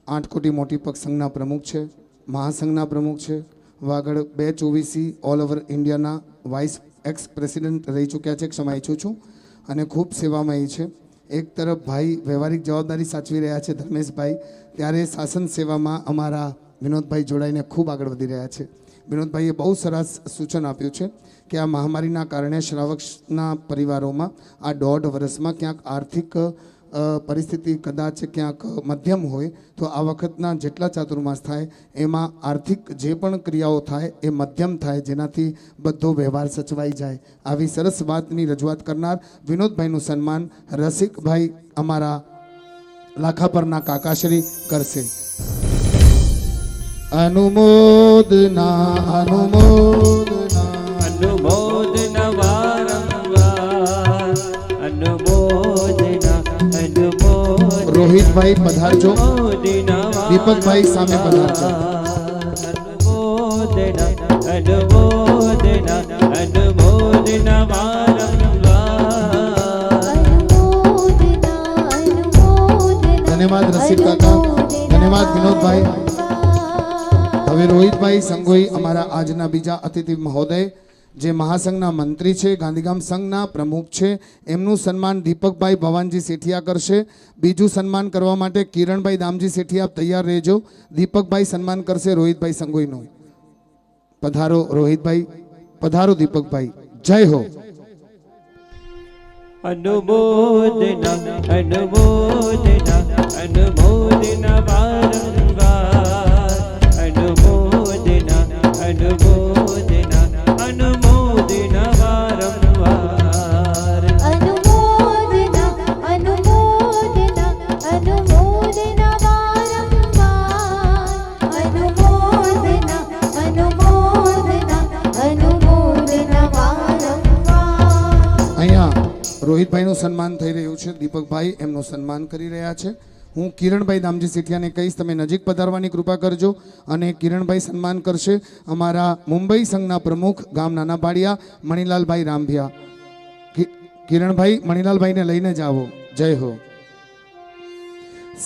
આટકોટી મોટી પક્ષ સંઘના પ્રમુખ છે, મહાસંઘના પ્રમુખ છે, વાગડ 224 ઓલ ઓવર ઇન્ડિયાના વાઇસ એક્સ પ્રેસિડેન્ટ રહી ચૂક્યા છે, ક્ષમા ઈચ્છું છું, અને ખૂબ સેવામાં છે. એક તરફ ભાઈ વ્યવહારિક જવાબદારી સાચવી રહ્યા છે ધર્મેશભાઈ, ત્યારે શાસન સેવામાં અમારા વિનોદભાઈ જોડાઈને ખૂબ આગળ વધી રહ્યા છે. વિનોદભાઈએ બહુ સરસ સૂચન આપ્યું છે કે આ મહામારીના કારણે શ્રાવકના પરિવારોમાં આ 1.5 વર્ષમાં ક્યાંક આર્થિક પરિસ્થિતિ કદાચ ક્યાંક મધ્યમ હોય તો આ વખતના જેટલા ચાતુર્માસ થાય એમાં આર્થિક જે પણ ક્રિયાઓ થાય એ મધ્યમ થાય, જેનાથી બધો વ્યવહાર સચવાઈ જાય. આવી સરસ વાતની રજૂઆત કરનાર વિનોદભાઈનું સન્માન રસિકભાઈ અમારા લાખાપરના કાકાશ્રી કરશે. અનુમોદના અનુમોદના અનુમોદના વારંવાર અનુમોદના અનુમોદના. રોહિતભાઈ પધારજો, દીપકભાઈ સામે પધારજો. અનુમોદના અનુમોદના અનુમોદના વારંવાર. ધન્યવાદ રસિક કાકા, ધન્યવાદ વિનોદભાઈ. હવે રોહિતભાઈ સંઘોઈ અમારા આજના બીજા અતિથિ મહોદય, જે મહાસંઘના મંત્રી છે, ગાંધીગામ સંઘના પ્રમુખ છે, એમનું સન્માન દીપકભાઈ ભવાનજી સેઠિયા કરશે. બીજું સન્માન કરવા માટે કિરણભાઈ દામજી સેઠિયા તૈયાર રહેજો. દીપકભાઈ સન્માન કરશે રોહિતભાઈ સંઘોઈનું. પધારો રોહિતભાઈ, પધારો દીપકભાઈ. જય હો. અનુમોદના અનુમોદના અનુમોદના વારંવાર અનુમોદના અનુમોદના અનુમોદના વારંવાર અનુમોદના અનુમોદના અનુમોદના વારંવાર અનુમોદના અનુમોદના અનુમોદના વારંવાર અહીંયા રોહિતભાઈનું સન્માન થઈ રહ્યું છે. દીપકભાઈ એમનું સન્માન કરી રહ્યા છે. હું કિરણભાઈ દામજી સેઠિયાને કહીશ તમે નજીક પધારવાની કૃપા કરજો અને કિરણભાઈ સન્માન કરશે અમારા મુંબઈ સંઘના પ્રમુખ ગામ નાના પાડિયા મણીલાલભાઈ રામભિયા. કિરણભાઈ મણીલાલભાઈને લઈને જ આવો. જય હો.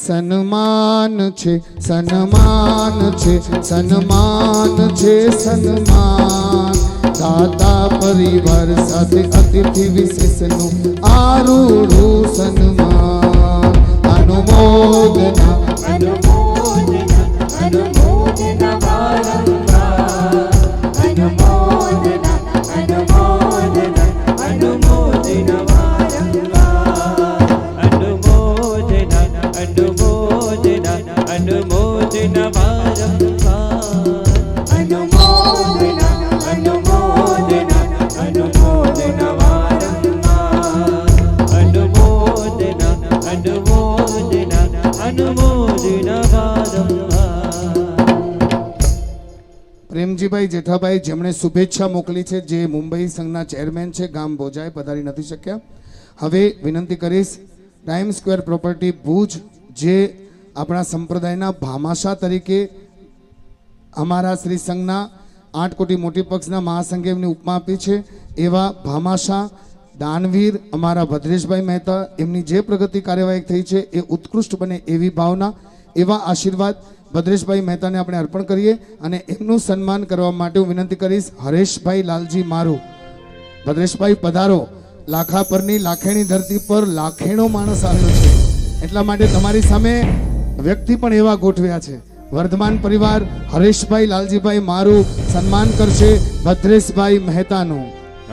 સન્માન છે સન્માન છે સન્માન છે સન્માન દાતા પરિવાર સાથે અતિથિ વિશેષનું આરૂઢું સન્માન અનુમોદના અનુમોદના અનુમોદના વારંવાર અનુમોદના અનુમોદના અનુમોદના વારંવાર અનુમોદના અનુમોદના અનુમોદના વારંવાર અનુમોદના અનુમોદના અનુમોદના વારંવાર અનુમોદના અનુમોદના અનુમોદના વારંવાર. પ્રેમજીભાઈ જેઠાભાઈ જેમણે શુભેચ્છા મોકલી છે, જે મુંબઈ સંઘના ચેરમેન છે, ગામ બોજાએ પધારી નથી શક્યા. હવે વિનંતી કરીશ ટાઈમ સ્ક્વેર પ્રોપર્ટી ભુજ, જે આપણા સંપ્રદાયના ભામાશા તરીકે અમારા શ્રી સંઘના 8 કોટી મોટી પક્ષના મહાસંઘે એમની ઉપમા આપી છે, એવા ભામાશા દાનવીર અમારા ભદ્રેશભાઈ મહેતા, એમની જે પ્રગતિ કાર્યવાહી થઈ છે એ ઉત્કૃષ્ટ બને એવી ભાવના, એવા આશીર્વાદ ભદ્રેશભાઈ મહેતાને આપણે અર્પણ કરીએ અને એમનું સન્માન કરવા માટે હું વિનંતી કરીશ હરેશભાઈ લાલજી મારું. ભદ્રેશભાઈ પધારો. લાખા પરની લાખેણી ધરતી પર લાખેણો માણસ આવ્યો છે, એટલા માટે તમારી સામે વ્યક્તિ પણ એવા ગોઠવ્યા છે. વર્ધમાન પરિવાર હરેશભાઈ લાલજીભાઈ મારું સન્માન કરશે ભદ્રેશભાઈ મહેતાનું.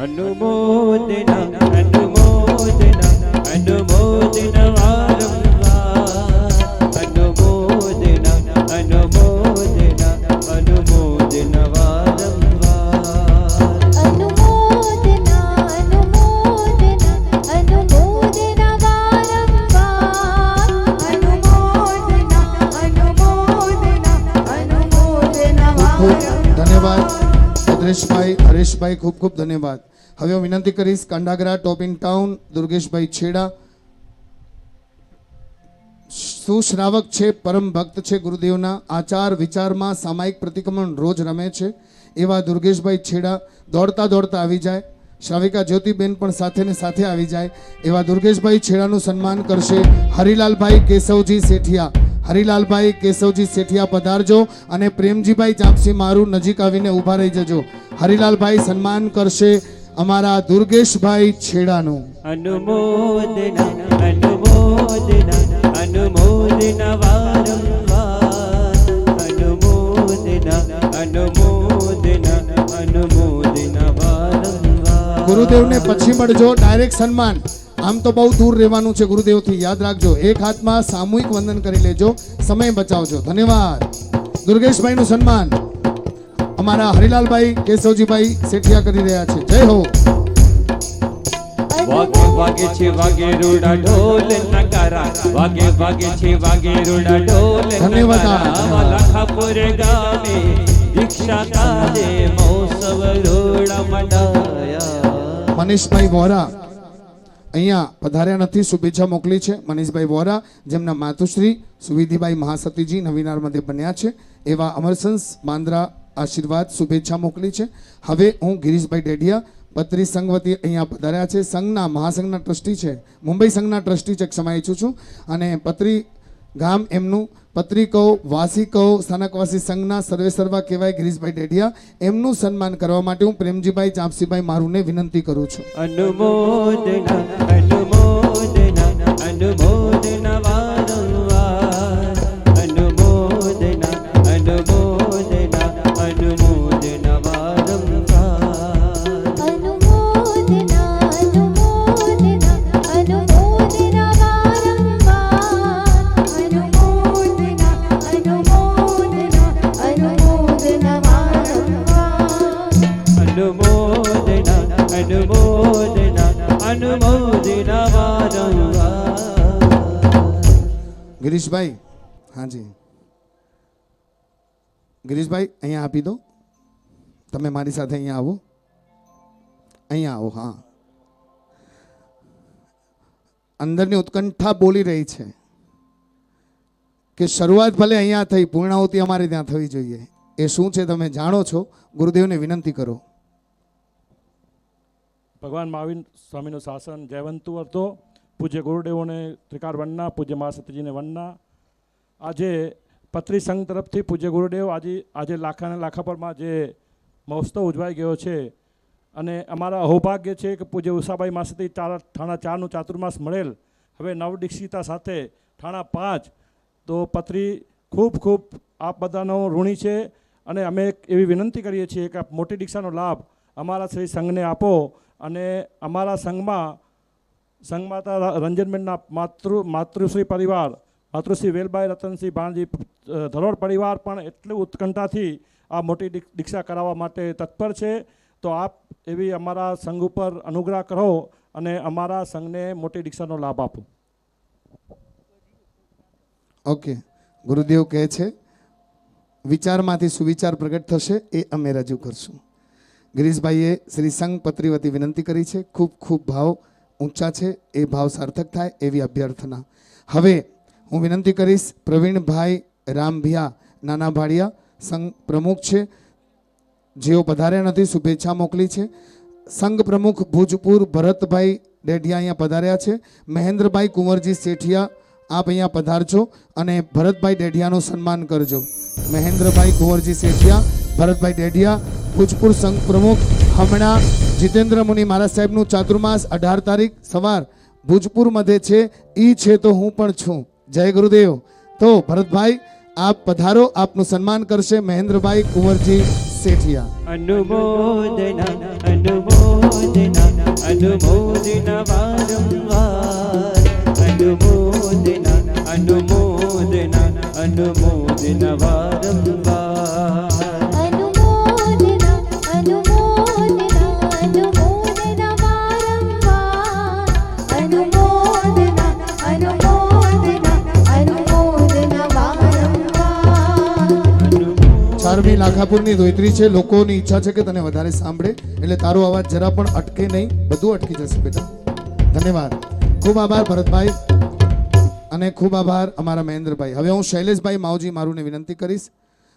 અનુમોદના અનુમોદના અનુમોદના વારંવાર અનુમોદના અનુમોદના અનુમોદના વારંવાર અનુમોદના અનુમોદના અનુમોદના વારંવાર અનુમોદના અનુમોદના અનુમોદના ખૂબ વારંવાર. ધન્યવાદ ભદ્રેશભાઈ, હરેશભાઈ, ખૂબ ખૂબ ધન્યવાદ. હવે હું વિનંતી કરીશ કાંડાગરા ટોપ ઇન ટાઉન દુર્ગેશભાઈ છેડા, સુશ્રાવક છે, પરમ ભક્ત છે, ગુરુદેવના આચાર વિચારમાં સામાયિક પ્રતિક્રમણ રોજ રમે છે, એવા દુર્ગેશભાઈ છેડા દોડતા દોડતા આવી જાય. શ્રાવિકા જ્યોતિબેન પણ સાથે ને સાથે આવી જાય એવા દુર્ગેશભાઈ છેડાનું સન્માન કરશે હરિલાલભાઈ કેશવજી શેઠિયા. હરિલાલભાઈ કેશવજી શેઠિયા પધારજો અને પ્રેમજીભાઈ ચાંપસી મારું નજીક આવીને ઊભા રહી જજો. હરિલાલભાઈ સન્માન કરશે અમારા દુર્ગેશભાઈ છેડાનું. અનુમોદના અનુમોદના અનુમોદના વારંવાર અનુમોદના અનુમોદના અનુમોદના વારંવાર. ગુરુદેવને પછી મળજો. ડાયરેક્ટ સન્માન, આમ તો બહુ દૂર રહેવાનું છે ગુરુદેવથી, યાદ રાખજો. એક હાથમાં સામૂહિક વંદન કરી લેજો, સમય બચાવજો. ધન્યવાદ. દુર્ગેશભાઈનું સન્માન અમારા હરિલાલભાઈ કેશવજીભાઈ શેઠિયા કરી રહ્યા છે. જય હો. વાગે વાગે છે વાગે રૂડા ઢોલ નગારા વાગે વાગે છે વાગે રૂડા ઢોલ ધન્યવાદ. નગારા લાખાપુર ગામે દીક્ષા કાલે મહોત્સવ રૂડા મંડાયા. મનીષભાઈ વોરા અહીંયા પધાર્યા નથી, શુભેચ્છા મોકલી છે. મનીષભાઈ વોરા જેમના માતુશ્રી સુવિધિબાઈ મહાસતીજી નવીનાર મધ્ય બન્યા છે, એવા અમરસંસ બાંદ્રા આશીર્વાદ શુભેચ્છા મોકલી છે. હવે હું ગિરીશભાઈ ડેડિયા પત્રી સંઘ વતી અહીંયા પધાર્યા છે. સંઘના મહાસંઘના ટ્રસ્ટી છે, મુંબઈ સંઘના ટ્રસ્ટી છે, ક્ષમા ઈચ્છું છું. અને પત્રી ગામ એમનું પત્રી કહો, વાસી કહો, સ્થાનકવાસી સંઘના સર્વે સર્વા કહેવાય ગિરીશભાઈ ડેડિયા, એમનું સન્માન કરવા માટે હું પ્રેમજીભાઈ ચાંપસીભાઈ મારુને વિનંતી કરું છું. અનુમોદના અનુમોદના અનુમોદના વારંવાર અનુમોદના અનુમોદના અનુમોદના વારંવાર અનુમોદના અનુમોદના ગિરીશભાઈ, હાજી ગિરીશભાઈ અહીંયા આપી દો. તમે મારી સાથે અહીંયા આવો, અહીંયા આવો. હા, અંદરની ઉત્કંઠા બોલી રહી છે કે શરૂઆત ભલે અહીંયા થઈ, પૂર્ણાહુતિ અમારે ત્યાં થવી જોઈએ. એ શું છે તમે જાણો છો, ગુરુદેવને વિનંતી કરો. ભગવાન મહાવીર સ્વામીનું શાસન જયવંતુ હતો. પૂજ્ય ગુરુદેવોને ત્રિકાર વંદના, પૂજ્ય મહાસતીજીને વંદના. આજે પત્રી સંઘ તરફથી પૂજ્ય ગુરુદેવ આજે લાખા અને લાખાપરમાં જે મહોત્સવ ઉજવાઈ ગયો છે અને અમારા અહોભાગ્ય છે કે પૂજ્ય ઉષાબાઈ મહાસતી થાણા 4નું ચાતુર્માસ મળેલ, હવે નવદીક્ષિતા સાથે થાણા 5. તો પત્રી ખૂબ ખૂબ આપ બધાનો ઋણી છે અને અમે એવી વિનંતી કરીએ છીએ કે મોટી દીક્ષાનો લાભ અમારા શ્રી સંઘને આપો અને અમારા સંઘમાતા રંજનબેનના માતૃશ્રી પરિવાર, માતૃશ્રી વેલબાઈ રતનસિંહ ભાણજી ધરોડ પરિવાર પણ એટલું ઉત્કંઠાથી આ મોટી દીક્ષા કરાવવા માટે તત્પર છે. તો આપ એવી અમારા સંઘ ઉપર અનુગ્રહ કરો અને અમારા સંઘને મોટી દીક્ષાનો લાભ આપો. ઓકે, ગુરુદેવ કહે છે વિચારમાંથી સુવિચાર પ્રગટ થશે, એ અમે રજૂ કરશું. ગિરીશભાઈએ શ્રી સંઘ પત્રી વતી વિનંતી કરી છે. ખૂબ ખૂબ ભાવ ઊંચા છે, એ ભાવ સાર્થક થાય એવી અભ્યર્થના. હવે હું વિનંતી કરીશ પ્રવીણભાઈ રામભિયા નાના ભાડિયા, સંઘ પ્રમુખ છે, જેઓ પધાર્યા નથી, શુભેચ્છા મોકલી છે. સંઘ પ્રમુખ ભુજપુર ભરતભાઈ ડેઢિયા અહીંયા પધાર્યા છે. મહેન્દ્રભાઈ કુંવરજી શેઠિયા, આપ અહીંયા પધારજો અને ભરતભાઈ ડેઢિયાનું સન્માન કરજો. મહેન્દ્રભાઈ કુંવરજી શેઠિયા, ભરતભાઈ ડેઢિયા, ભુજપુર સંઘ પ્રમુખ. હમણાં જીતેન્દ્ર મુનિ મહારાજ સાહેબનું ચાતુર્માસ 18 તારીખ સવાર ભુજપુર મધ્યે છે. ઈ છે તો હું પણ છું. જય ગુરુદેવ. તો ભરતભાઈ આપ પધારો, આપનું સન્માન કરશે મહેન્દ્રભાઈ કુંવરજી શેઠિયા. અનુમોદના અનુમોદના અનુમોદના વારંવાર, અનુમોદના અનુમોદના અનુમોદના વારંવાર. अनुमोदना अनुमोदना अनुमोदना वारंवार अनुमोदना अनुमोदना अनुमोदना वारंवार. 4મી લાખાપુરની ધોઈત્રી છે. લોકોની ઈચ્છા છે કે તને વધારે સાંભળે, એટલે તારો અવાજ જરા પણ અટકે નહીં, બધું અટકી જશે બેટા. ધન્યવાદ, ખૂબ આભાર ભરતભાઈ અને ખૂબ આભાર અમારા મહેન્દ્રભાઈ. હવે હું શૈલેષભાઈ માવજી મારુને વિનંતી કરીશ.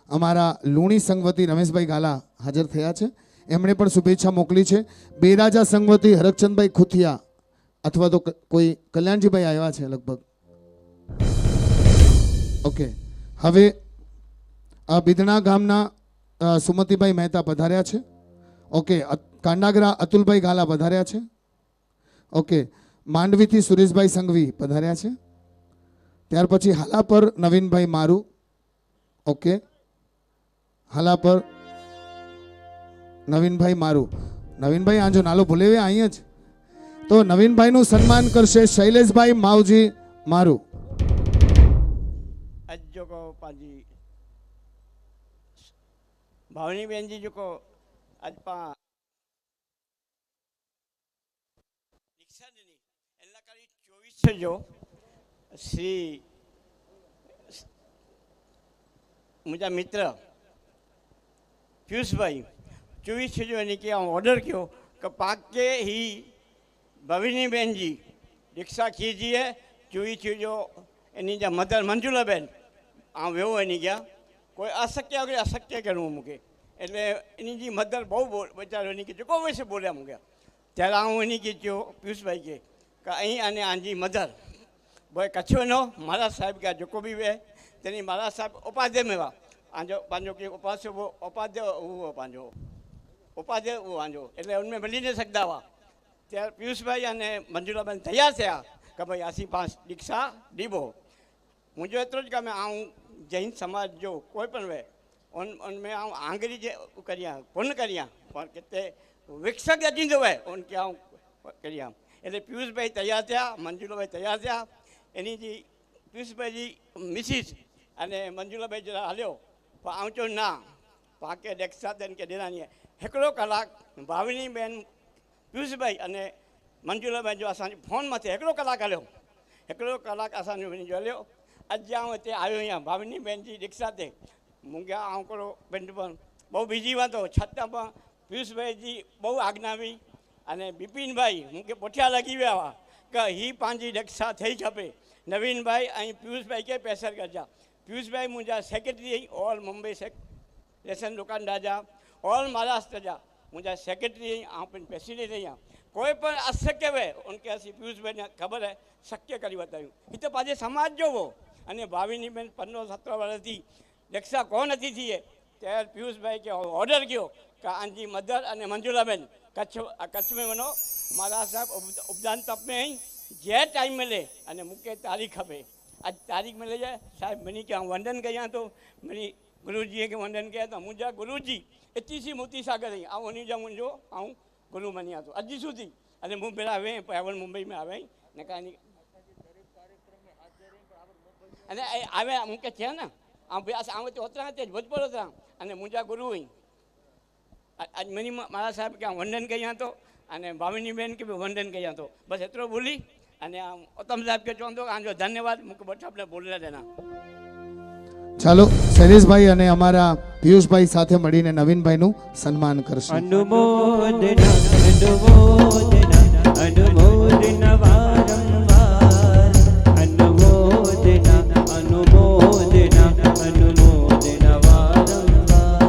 અમારા લુણી સંઘવતી રમેશભાઈ ગાલા હાજર થયા છે, એમણે પણ શુભેચ્છા મોકલી છે. બેરાજા સંઘવતી હરકચંદભાઈ ખુથિયા અથવા તો કોઈ કલ્યાણજીભાઈ આવ્યા છે લગભગ. ઓકે, હવે બિદણા ગામના સુમતીભાઈ મહેતા પધાર્યા છે. ઓકે, કાંડાગરા અતુલભાઈ ગાલા પધાર્યા છે. ઓકે, માંડવીથી સુરેશભાઈ સંઘવી પધાર્યા છે. ત્યાર પછી હાલાપર નવીનભાઈ મારુ. ઓકે, હાલાપર નવીનભાઈ મારુ. નવીનભાઈ આજો નાલો ભૂલેવે અહીંયા જ. તો નવીનભાઈનું સન્માન કરશે શૈલેષભાઈ માવજી મારુ. जो को पाजी भावनी बहन जी जो को आज पा दीक्षा देनी एला करी 24 जो श्री मुझा मित्र पीयूष भाई 24 जो यानी कि ऑर्डर किया कि पाक के ही भाविनी बहन जी दीक्षा कीजिए 24 जो एनी जा मदर मंजुला बहन आ वो एनी क्या कोई अशक्य वगैरह अशक्य करूँ मूंखे એટલે એની જે મધર બહુ બચારો એની કે જોકો વૈસે બોલ્યા મૂક્યા ત્યારે હું એની કીધું પિયુષભાઈ કે અહીં અને આજી મધર ભાઈ કચ્છોનો મારા સાહેબ કે જોકો બી વે તેની મારા સાહેબ ઉપાધ્યાય મેવા આજો પાંજો કે ઉપાધ્યાય वो પાંજો ઉપાધ્યાય वो આજો એટલે ઉનમે મળી ન શકતા વા ત્યારે પિયુષભાઈ અને મંજુલાબેન તૈયાર થયા કે ભાઈ આસી 5 દીક્ષા દીબો मुझे एतरो ज कि मैं आऊँ जैन समाज जो कोई पण वे उनमें आऊँ आंगरी जे करिया पुण्य करिया पर कितने विकसक अजींदो है उनके आऊँ करिया એટલે પિયુષભાઈ તૈયાર થયા, મંજુલાભાઈ તૈયાર થયા. એની જે પિયુષભાઈ जी મિસિસ અને મંજુલાભાઈ જરા હલ્યો પણ આવજો ના પાકે ડેક્સા દેન કે દેનાની हिकिड़ो कलाक भाविनी बेन પિયુષભાઈ અને મંજુલાભાઈ જો असांजे फोन मथे हिकिड़ो कलाक हलियो, हिकिड़ो कलाक असांजो वञी जो हलियो. આજે આવું તે આવ્યો અહીંયા ભાવિની બેનજી રિક્ષાતે મૂંગ્યા આવું કરો પેન્ટ પણ બહુ બીજી વાતો છતાં પણ પિયુષભાઈજી બહુ આજ્ઞાવી અને બિપિનભાઈ હું કે પોઠિયા લગી વ્યા કે હી પાંજી રક્ષા થઈ ખપે નવીનભાઈ અહીં પિયુષભાઈ કે પેસર કરજા પિયુષભાઈ મુંहिंजा सेक्रेटरी ऑल मुंबई रेशन दुकान राजा ऑल महाराष्ट्र जा मुंहिंजा सेक्रेटरी आऊं पिण प्रेसिडेंट आहियां कोई पण अशक्य वे उनके असीं પિયુષભાઈ ने खबर है शक्य करी बतायूं ही तो पांजे समाज जो हो अने भाविनी बेन 15-17 वर्षथी रक्षा कोण नथी थी त्यारे પિયુષભાઈ के ऑर्डर किया कि आंजी मदर अने मंजूलाबेन कच्छ में वनो महाराज साहब उपदान तप में ही जे टाइम मिले अने मूंखे तारीख़ खपे आज तारीख़ मिले जाए साहब मनी के वंदन कया तो मनी गुरुजी के वंदन कया तो मुंहिंजा गुरुजी एतिरी सी मोती सागर आई आऊं उन जा मुंहिंजो आऊं गुरु मनिया तो अॼु सुधी अने मूं पहिरां वे पावल मुंबई में आवे न कानी अने आवे मूंखे थिया न आऊं तो ओतरा ते भोजपुर ओतरा अने मुंहिंजा गुरु हुई आज मनी महाराज साहब के वंदन कया तो अने भाविनी बेन के भी वंदन कया तो बस एतिरो बोली अने उत्तम साहब के चवंदो आंजो धन्यवाद मूंखे ॿ शब्द बोलला देना ચાલો શૈલેષભાઈ અને અમારા પિયુષભાઈ સાથે મળીને નવીનભાઈનું સન્માન કરશે. अनुमोदना अनुमोदना अनुमोदना वारंवार अनुमोदना अनुमोदना अनुमोदना वारंवार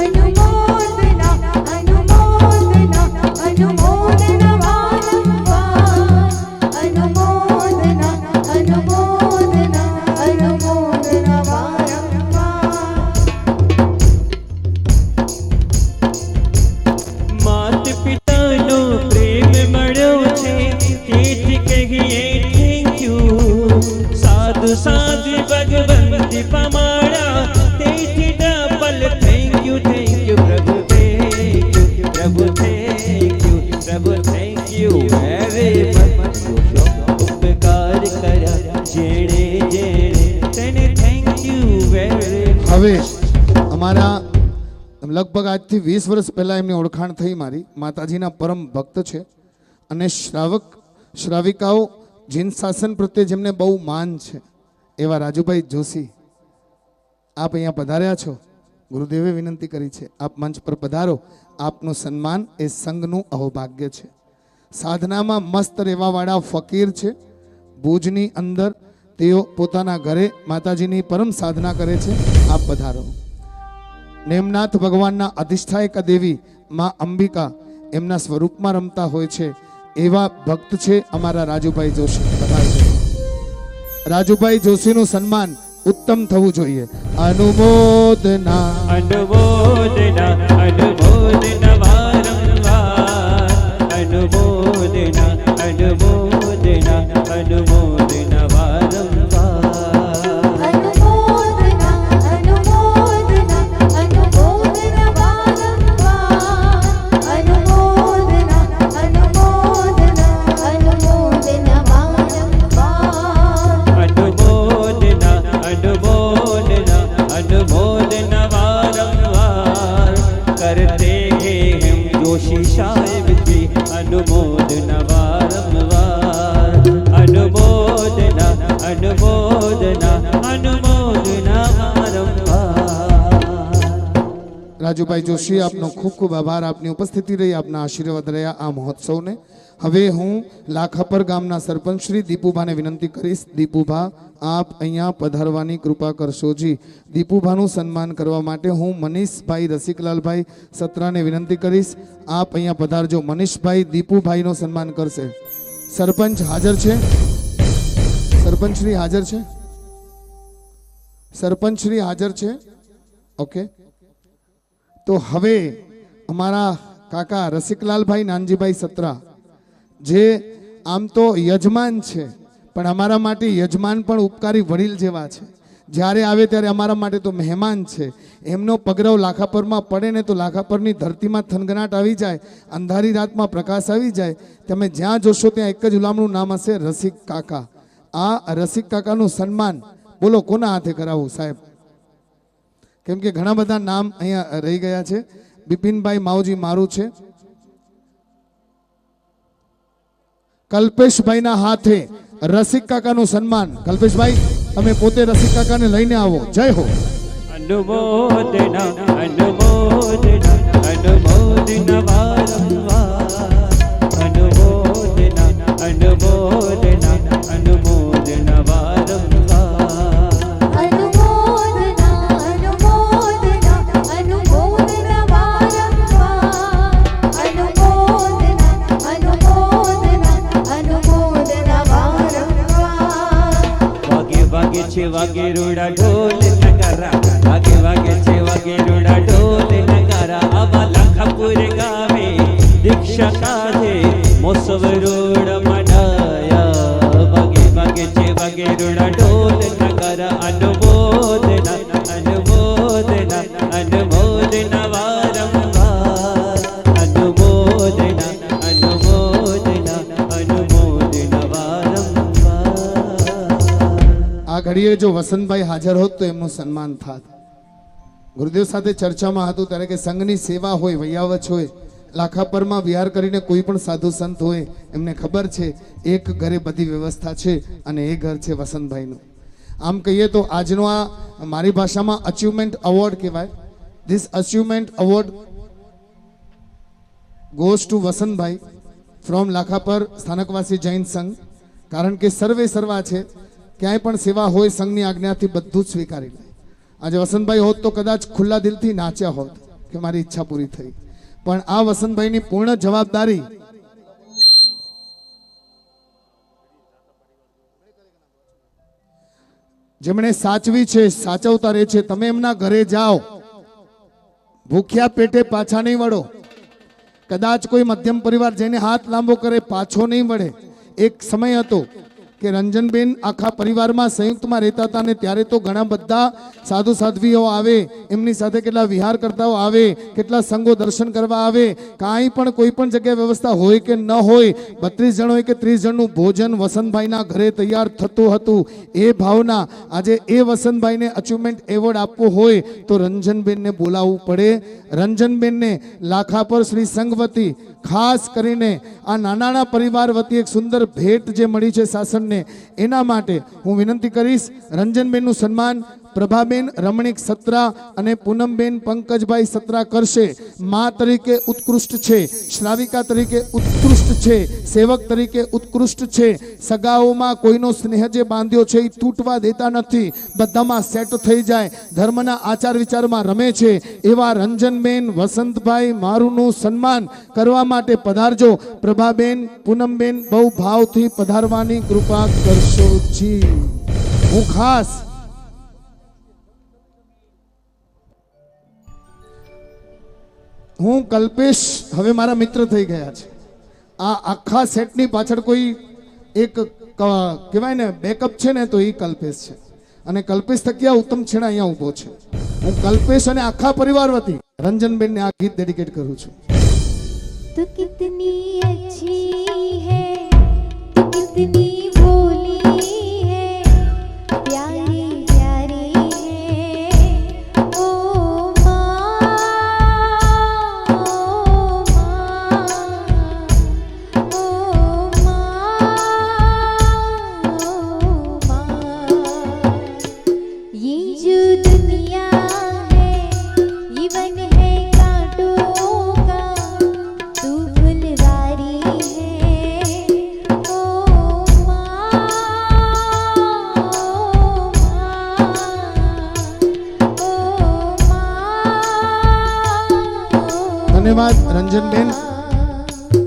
अनुमोदना अनुमोदना अनुमोदना वारंवार अनुमोदना अनुमोदना अनुमोदना वारंवार मात पितानो प्रेम મળ્યો છે તેથી કહીએ થેન્ક યુ સાધુ સાધુ ભગવંતી પમાડા તેથી ડબલ થેન્ક યુ પ્રભુ થેન્ક યુ પ્રભુ થેન્ક યુ પ્રભુ થેન્ક યુ વેરી મચ ઉપકાર કર્યા જેણે જેણે તેને થેન્ક યુ વેરી હવે અમારા લગભગ આજથી 20 વર્ષ પહેલાં એમની ઓળખાણ થઈ મારી માતાજીના પરમ ભક્ત છે અને શ્રાવિકાઓ જીન શાસન પ્રત્યે જેમને બહુ માન છે એવા રાજુભાઈ જોશી આપ અહીંયા પધાર્યા છો ગુરુદેવે વિનંતી કરી છે આપ મંચ પર પધારો આપનું સન્માન એ સંઘનું અહોભાગ્ય છે સાધનામાં મસ્ત રહેવાવાળા ફકીર છે ભુજની અંદર તેઓ પોતાના ઘરે માતાજીની પરમ સાધના કરે છે આપ પધારો નેમનાથ ભગવાનના અધિષ્ઠાયકા દેવી માં અંબિકા એમના સ્વરૂપમાં રમતા હોય છે એવા ભક્ત છે અમારા રાજુભાઈ જોશી. રાજુભાઈ જોશીનું સન્માન ઉત્તમ થવું જોઈએ. અનુમોદના अनुमोदना अनुमोदना वारंवार अनुमोदना अनुमोदना अनुमोदना वारंवार अनुमोदना अनुमोदना अनुमोदना वारंवार अनुमोदना अनुमोदना अनुमोदना वारंवार अनुमोदना अनुमोदना अनुमोदना वारंवार करते हैं हम जोशी साहिब जी अनुमोदना वारंवार अनुमोदना अनुमोदना अनुमोदना वारंवार રાજુભાઈ જોશી આપનો ખૂબ ખૂબ આભાર. આપની ઉપસ્થિતિ રહી, આપના આશીર્વાદ રહ્યા આ મહોત્સવને. હવે હું લાખાપર ગામના સરપંચ શ્રી દીપુભાને વિનંતી કરીશ. દીપુભા આપ અહીંયા પધારવાની કૃપા કરશો જી. દીપુભાનું સન્માન કરવા માટે હું મનીષભાઈ રસિકલાલભાઈ સત્રાને વિનંતી કરીશ. આપ અહીંયા પધારજો. મનીષભાઈ દીપુભાઈનું સન્માન કરશે. સરપંચ હાજર છે? સરપંચ શ્રી હાજર છે? સરપંચ શ્રી હાજર છે? ઓકે. તો હવે અમારા કાકા રસિકલાલભાઈ નાનજીભાઈ સત્રા જે આમ તો યજમાન છે પણ અમારા માટે યજમાન પણ ઉપકારી વડીલ જેવા છે. જ્યારે આવે ત્યારે અમારા માટે તો મહેમાન છે. એમનો પગરવ લાખાપરમાં પડે ને તો લાખાપરની ધરતીમાં થનગનાટ આવી જાય, અંધારી રાતમાં પ્રકાશ આવી જાય. તમે જ્યાં જોશો ત્યાં એક જ ગુલામનું નામ હશે, રસિક કાકા. આ રસિક કાકાનું સન્માન બોલો કોના હાથે કરાવવું સાહેબ? કેમ કે ઘણા બધા નામ અહીંયા રહી ગયા છે. બિપિનભાઈ માવજી મારું છે. કલ્પેશભાઈના હાથે રસિક કાકાનું સન્માન. કલ્પેશભાઈ તમે પોતે રસિક કાકાને લઈને આવો. જય હો. અનુમોદના અનુમોદના અનુમોદના વારંવાર અનુમોદના અનુમોદના અનુમોદના વારંવાર અનુમોદના અનુમોદના અનુમોદના વારંવાર અનુમોદના અનુમોદના અનુમોદના વારંવાર વાગે વાગે છે વાગે રૂડા ઢોલ નગારા વાગે વાગે છે વાગે રૂડા ઢોલ નગારા આવા લાખાપુર ગામે દીક્ષા કાઢે મોસવ રોડ મનાયા વાગે વાગે છે વાગે રૂડા ઢોલ નગારા અનુમોદના અનુમોદના અનુમોદના વારંવાર અનુમોદના અનુમોદના અનુમોદના વારંવાર આ ઘડીએ જો વસંતભાઈ હાજર હોત તો એમનું સન્માન થાત. ગુરુદેવ સાથે ચર્ચામાં હતું ત્યારે કે સંઘની સેવા હોય, વૈયાવચ હોય, લાખાપરમાં વિહાર કરીને કોઈ પણ સાધુ સંત હોય એમને ખબર છે એક ઘરે બધી વ્યવસ્થા છે અને એ ઘર છે વસંતભાઈનું. આમ કહીએ તો આજનો આ મારી ભાષામાં અચીવમેન્ટ અવોર્ડ કહેવાય. This achievement award goes to Vasantbhai from Lakhapar Sthanakvasi Jain Sangh. કારણ કે સર્વે સર્વા છે, ક્યાંય પણ સેવા હોય સંઘની આજ્ઞાથી બધું જ સ્વીકારી લે. આજે વસંતભાઈ હોત તો કદાચ ખુલ્લા દિલથી નાચ્યા હોત કે મારી ઈચ્છા પૂરી થઈ, પણ આ વસંતભાઈની પૂર્ણ જવાબદારી જેમણે સાચવી છે, સાચવતા રહે છે. તમે એમના ઘરે જાઓ, ભૂખ્યા પેટે પાછા નહીં વળો. કદાચ કોઈ મધ્યમ પરિવાર જઈને હાથ લાંબો કરે પાછો નહીં વળે. એક સમય હતો કે રંજનબેન આખા પરિવારમાં સંયુક્તમાં રહેતા હતા ને ત્યારે તો ઘણા બધા સાધુ સાધ્વીઓ આવે, એમની સાથે કેટલા વિહાર કરતાઓ આવે, કેટલા સંઘો દર્શન કરવા આવે. કાંઈ પણ કોઈ પણ જગ્યાએ વ્યવસ્થા હોય કે ન હોય, 32 જણ હોય કે 30 જણનું ભોજન વસંતભાઈના ઘરે તૈયાર થતું હતું. એ ભાવના આજે એ વસંતભાઈને અચીવમેન્ટ એવોર્ડ આપવો હોય તો રંજનબેનને બોલાવવું પડે. રંજનબેનને લાખાપર શ્રી સંઘ વતી ખાસ કરીને આ નાના પરિવાર વતી એક સુંદર ભેટ જે મળી છે શાસનને, એના માટે હું વિનંતી કરીશ રંજનબેનનું સન્માન પ્રભાબેન રમણીક સત્રા અને પૂનમબેન પંકજભાઈ સત્રા કરશે. મા તરીકે ઉત્કૃષ્ટ છે, શ્રાવિકા તરીકે ઉત્કૃષ્ટ છે, સેવક તરીકે ઉત્કૃષ્ટ છે. સગાઓમાં કોઈનો સ્નેહ જે બાંધ્યો છે એ તૂટવા દેતા નથી, બધામાં સેટ થઈ જાય, ધર્મના આચાર વિચારમાં રમે છે. એવા રંજનબેન વસંતભાઈ મારુંનું સન્માન કરવા માટે પધારજો. પ્રભાબેન પૂનમબેન બહુ ભાવથી પધારવાની કૃપા કરશો જી. હું ખાસ હું કલ્પેશ હવે મારા મિત્ર થઈ ગયા છે. આ આખા સેટની પાછળ કોઈ એક કહેવાય ને બેકઅપ છે ને તો એ કલ્પેશ છે, અને કલ્પેશ થકી ઉત્તમ છેડા અહીંયા ઊભો છે. હું કલ્પેશ અને આખા પરિવાર વતી રંજનબેનને આ ગીત ડેડિકેટ કરું છું. तू कितनी अच्छी है, तू कितनी भोली है, प्यारी प्यारी है ओ माँ, ओ माँ, ओ माँ. ये जो दुनिया है ये वन है कांटों का, तू फुलवारी है ओ माँ, ओ माँ. ધન્યવાદ રંજનબેન.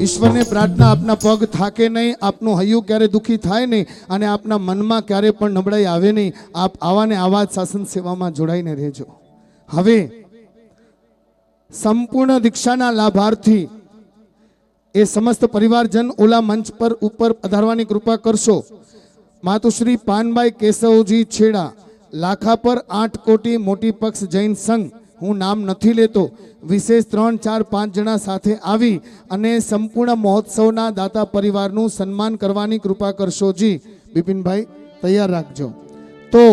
ઈશ્વરને પ્રાર્થના આપના પગ થાકે નહીં, આપનું હૈયું ક્યારે દુઃખી થાય નહીં, અને આપના મનમાં ક્યારે પણ નબળાઈ આવે નહીં. આપ આવા ને આવા જ શાસન સેવામાં જોડાઈને રહેજો. હવે સંપૂર્ણ દીક્ષાના લાભાર્થી એ સમસ્ત પરિવારજન ઓલા મંચ પર ઉપર પધારવાની કૃપા કરશો. માતુશ્રી પાનબાઈ કેશવજી છેડા, લાખાપર 8 કોટી મોટી પક્ષ જૈન સંઘ. હું નામ નથી લેતો, વિશેષ 3, 4, 5 જણા સાથે આવી અને સંપૂર્ણ મહોત્સવના દાતા પરિવારનું સન્માન કરવાની કૃપા કરશો જી. બિપિનભાઈ તૈયાર રાખજો. તો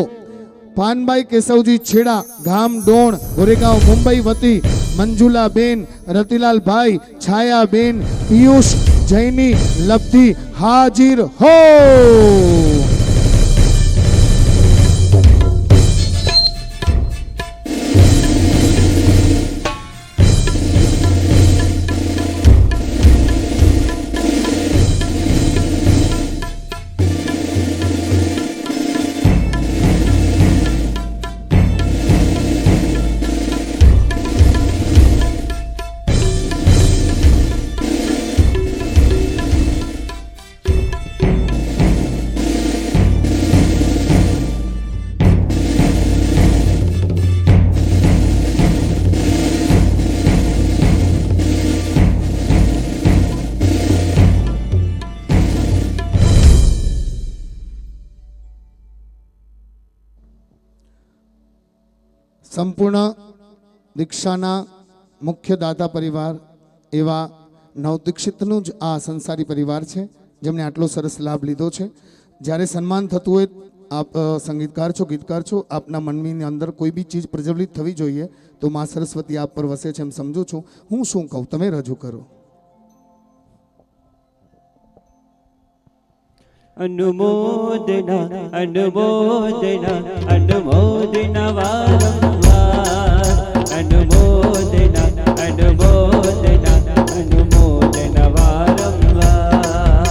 પાનબાઈ કેશવજી છેડા, ગામ ડોણ, ગોરેગાંવ, મુંબઈ વતી મંજુલાબેન, રતિલાલભાઈ, છાયાબેન, પિયુષ જૈની, લબ્ધિ હાજીર હો. સંપૂર્ણ દીક્ષાના મુખ્ય દાતા પરિવાર એવા નવદીક્ષિતનું જ આ સંસારી પરિવાર છે, જેમણે આટલો સરસ લાભ લીધો છે. જ્યારે સન્માન થતું હોય, આપ સંગીતકાર છો, ગીતકાર છો, આપના મનની અંદર કોઈ બી ચીજ પ્રજ્વલિત થવી જોઈએ, તો મા સરસ્વતી આપ પર વસે છે એમ સમજુ છું. હું શું કહું, તમે રજૂ કરો. अनुमोदना अनुमोदना अनुमोदना वारंवार अनुमोदना अनुमोदना अनुमोदना वारंवार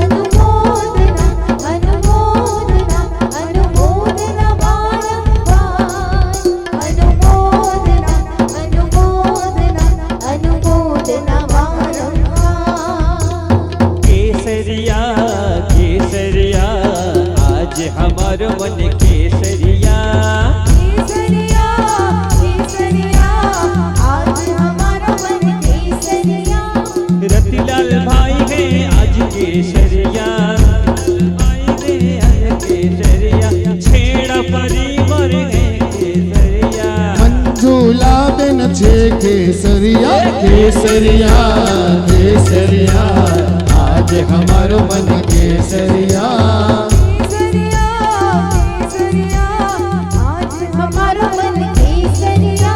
अनुमोदना अनुमोदना अनुमोदना वारंवार अनुमोदना अनुमोदना अनुमोदना वारंवार केसरिया केसरिया आज हमारो मन केसरिया केसरिया केसरिया आज हमारा मन केसरिया रतिलाल भाई है आज केसरिया भाई है आज केसरिया छेड़ा परिवार है केसरिया મંજુલાબેન છે કેસરિયા, કેસરિયા, કેસરિયા, આજ હમારો મન કેસરિયા. केसरिया केसरिया आज हमारा मन केसरिया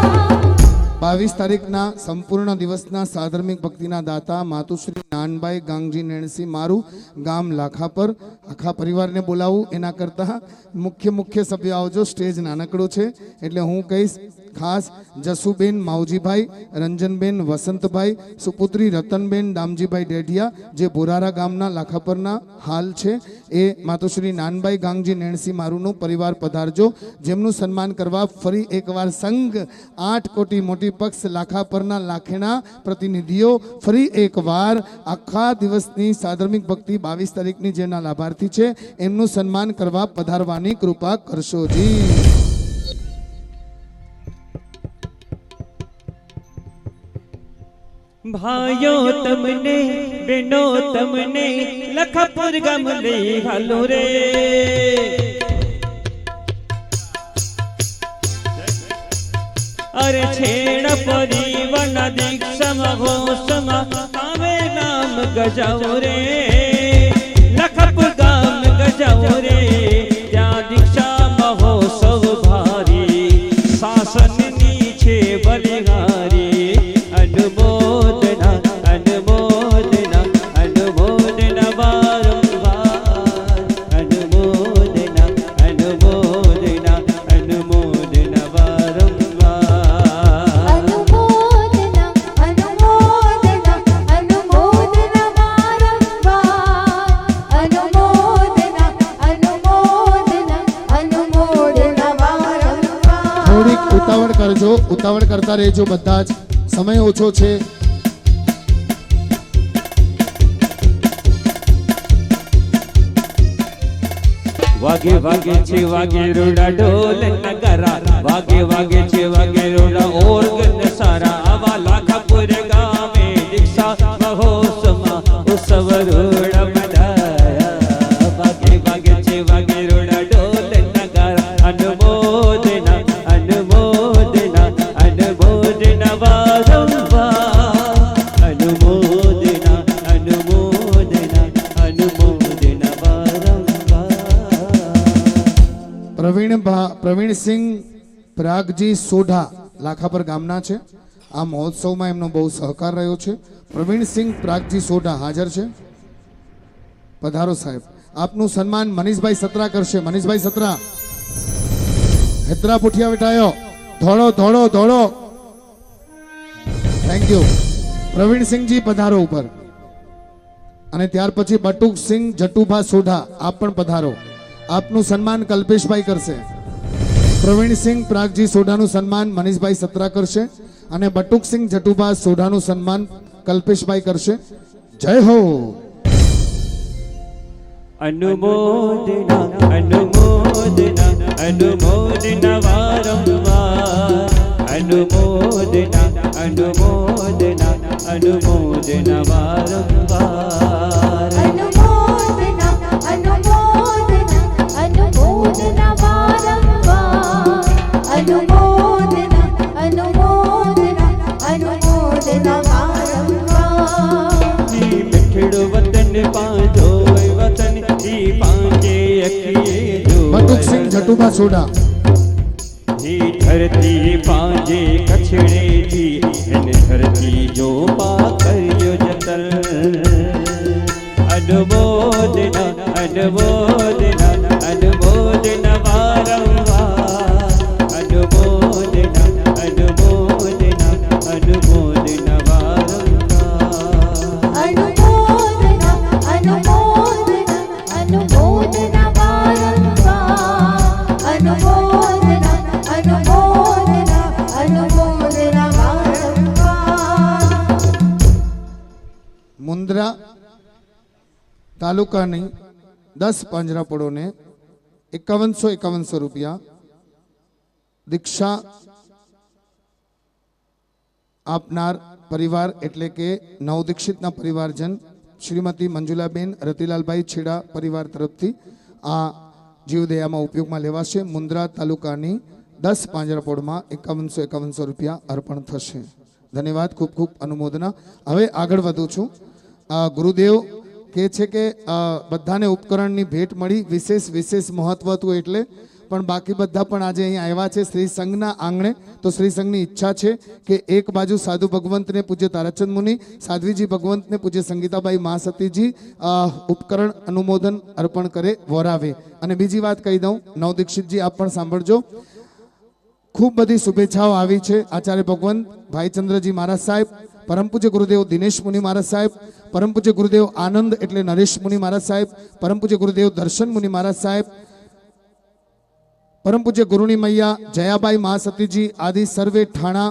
22 તારીખના સંપૂર્ણ દિવસના સાધર્મિક ભક્તિના દાતા માતુશ્રી નાનબાઈ ગાંગજી નેણસી મારું ગામ લાખાપર. આખા પરિવારને બોલાવું એના કરતાં મુખ્ય સભ્ય આવજો. સ્ટેજ નાનકડો છે એટલે હું કહીશ ખાસ જસુબેન માવજીભાઈ, રંજનબેન વસંતભાઈ, સુપુત્રી રતનબેન દામજીભાઈ ડેઢિયા, જે બોરારા ગામના લાખાપરના હાલ છે, એ માતુશ્રી નાનબાઈ ગાંગજી નેણસી મારુનું પરિવાર પધારજો, જેમનું સન્માન કરવા ફરી એકવાર સંઘ 8 કોટી મોટી પક્ષ લાખાપરના લાખેણા પ્રતિનિધિઓ ફરી એકવાર આખા દિવસની સાધર્મિક ભક્તિ 22 તારીખની જેના લાભાર્થી છે એમનું સન્માન કરવા પધારવાની કૃપા કરશો જી. भाइयों तमने बहनों तमने लखपुर गम ले हालो रे अरे छेड़ परिवन दीक्षम हो समा आवे नाम गजाओ रे लखपुर गाम गजाओ रे या दीक्षा महोत्सव भारी शासन नीचे बलिहारी अनुमोदना अनुमोदना अनुमोदना वारंवार अनुमोदना अनुमोदना अनुमोदना वारंवार अनुमोदना अनुमोदना अनुमोदना वारंवार अनुमोदना अनुमोदना अनुमोदना वारंवार થોડીક ઉતાવળ કરજો, ઉતાવળ કરતા રહેજો બધા જ, સમય ઓછો છે. વાગે વાગે છે વાગે રોડા ઢોલ નગારા વાગે વાગે છે વાગે રોડા ઓર્ગન સારા આવા લાખાપુર ગામે દીક્ષા મહોત્સવમાં ઉત્સવ રોડા મનાયા વાગે વાગે છે વાગે રોડા ઢોલ નગારા અનુમોદના અનુમોદના અનુમોદના વારંવાર અનુમોદના અનુમોદના અનુમોદના વારંવાર પ્રવીણસિંહ પ્રાગજી સોઢા લાખાપર ગામના છે. આ મહોત્સવમાં એમનો બહુ સહકાર રહ્યો છે. પ્રવીણસિંહ પ્રાગજી સોઢા હાજર છે, પધારો સાહેબ. આપનું સન્માન મનીષભાઈ સત્રા કરશે. મનીષભાઈ સત્રા, હેદરા પુઠિયા બેટાયો, ધોળો ધોળો ધોળો. Thank you. પ્રવીણસિંહજી પધારો ઉપર. અને ત્યાર પછી બટુકસિંહ જટુભા સોઢા, આપ પણ પધારો. આપનું સન્માન કલ્પેશભાઈ કરશે. પ્રવીણસિંહ પ્રાગજી સોઢાનું સન્માન મનીષભાઈ સત્રા કરશે અને બટુકસિંહ જટુભા સોઢાનું સન્માન કલ્પેશભાઈ કરશે. જય હો. अनुमोदना अनुमोदना अनुमोदना वारंवार अनुमोदना अनुमोदना अनुमोदना वारंवार अनुमोदना अनुमोदना अनुमोदना वारंवार अनुमोदना પાંજો વતન ઈ પાંજે અખીએ જો બટુકસિંહ જટુભા સોડા ઈ ધરતી પાંજે કછડે જી એને ધરતી જો પા કર્યો જતન અનુમોદના અનુમોદના અનુમોદના વારંવાર અનુમોદના અનુમોદના અનુમોદના વારંવાર અનુમોદના અનુમોદના અનુમોદના વારંવાર અનુમોદના અનુમોદના અનુમોદના વારંવાર મુન્દ્રા તાલુકાની 10 પાંજરાપોળોને 5151 રૂપિયા દીક્ષા આપનાર પરિવાર એટલે કે નવદીક્ષિતના પરિવારજન શ્રીમતી મંજુલાબેન રતિલાલભાઈ છેડા પરિવાર તરફથી આ જીવદયામાં ઉપયોગમાં લેવાશે. મુન્દ્રા તાલુકાની 10 પાંજરાપોળમાં 5151 રૂપિયા અર્પણ થશે. ધન્યવાદ, ખૂબ ખૂબ અનુમોદના. હવે આગળ વધું છું. ગુરુદેવ કહે છે કે બધાને ઉપકરણની ભેટ મળી, વિશેષ મહત્વ હતું એટલે, પણ બાકી બધા પણ આજે અહીંયા આવ્યા છે શ્રી સંઘના આંગણે. તો શ્રી સંઘની ઈચ્છા છે કે એક બાજુ સાધુ ભગવંતને પૂજ્ય તારાચંદ મુનિ, સાધ્વીજી ભગવંતને પૂજ્ય સંગીતાબાઈ મહાસતીજી ઉપકરણ અનુમોદન અર્પણ કરે, વરાવે. અને બીજી વાત કહી દઉં, નવદીક્ષિતજી આપ પણ સાંભળજો. ખૂબ બધી શુભેચ્છાઓ આવી છે. આચાર્ય ભગવંત ભાઈચંદ્રજી મહારાજ સાહેબ, પરમ પૂજ્ય ગુરુદેવ દિનેશ મુનિ મહારાજ સાહેબ, પરમ પૂજ્ય ગુરુદેવ આનંદ એટલે નરેશ મુનિ મહારાજ સાહેબ, પરમ પૂજ્ય ગુરુદેવ દર્શન મુનિ મહારાજ સાહેબ, પરમ પૂજ્ય ગુરુની મૈયા જયાબાઈ મહાસતીજી આદિ સર્વે ઠાણા,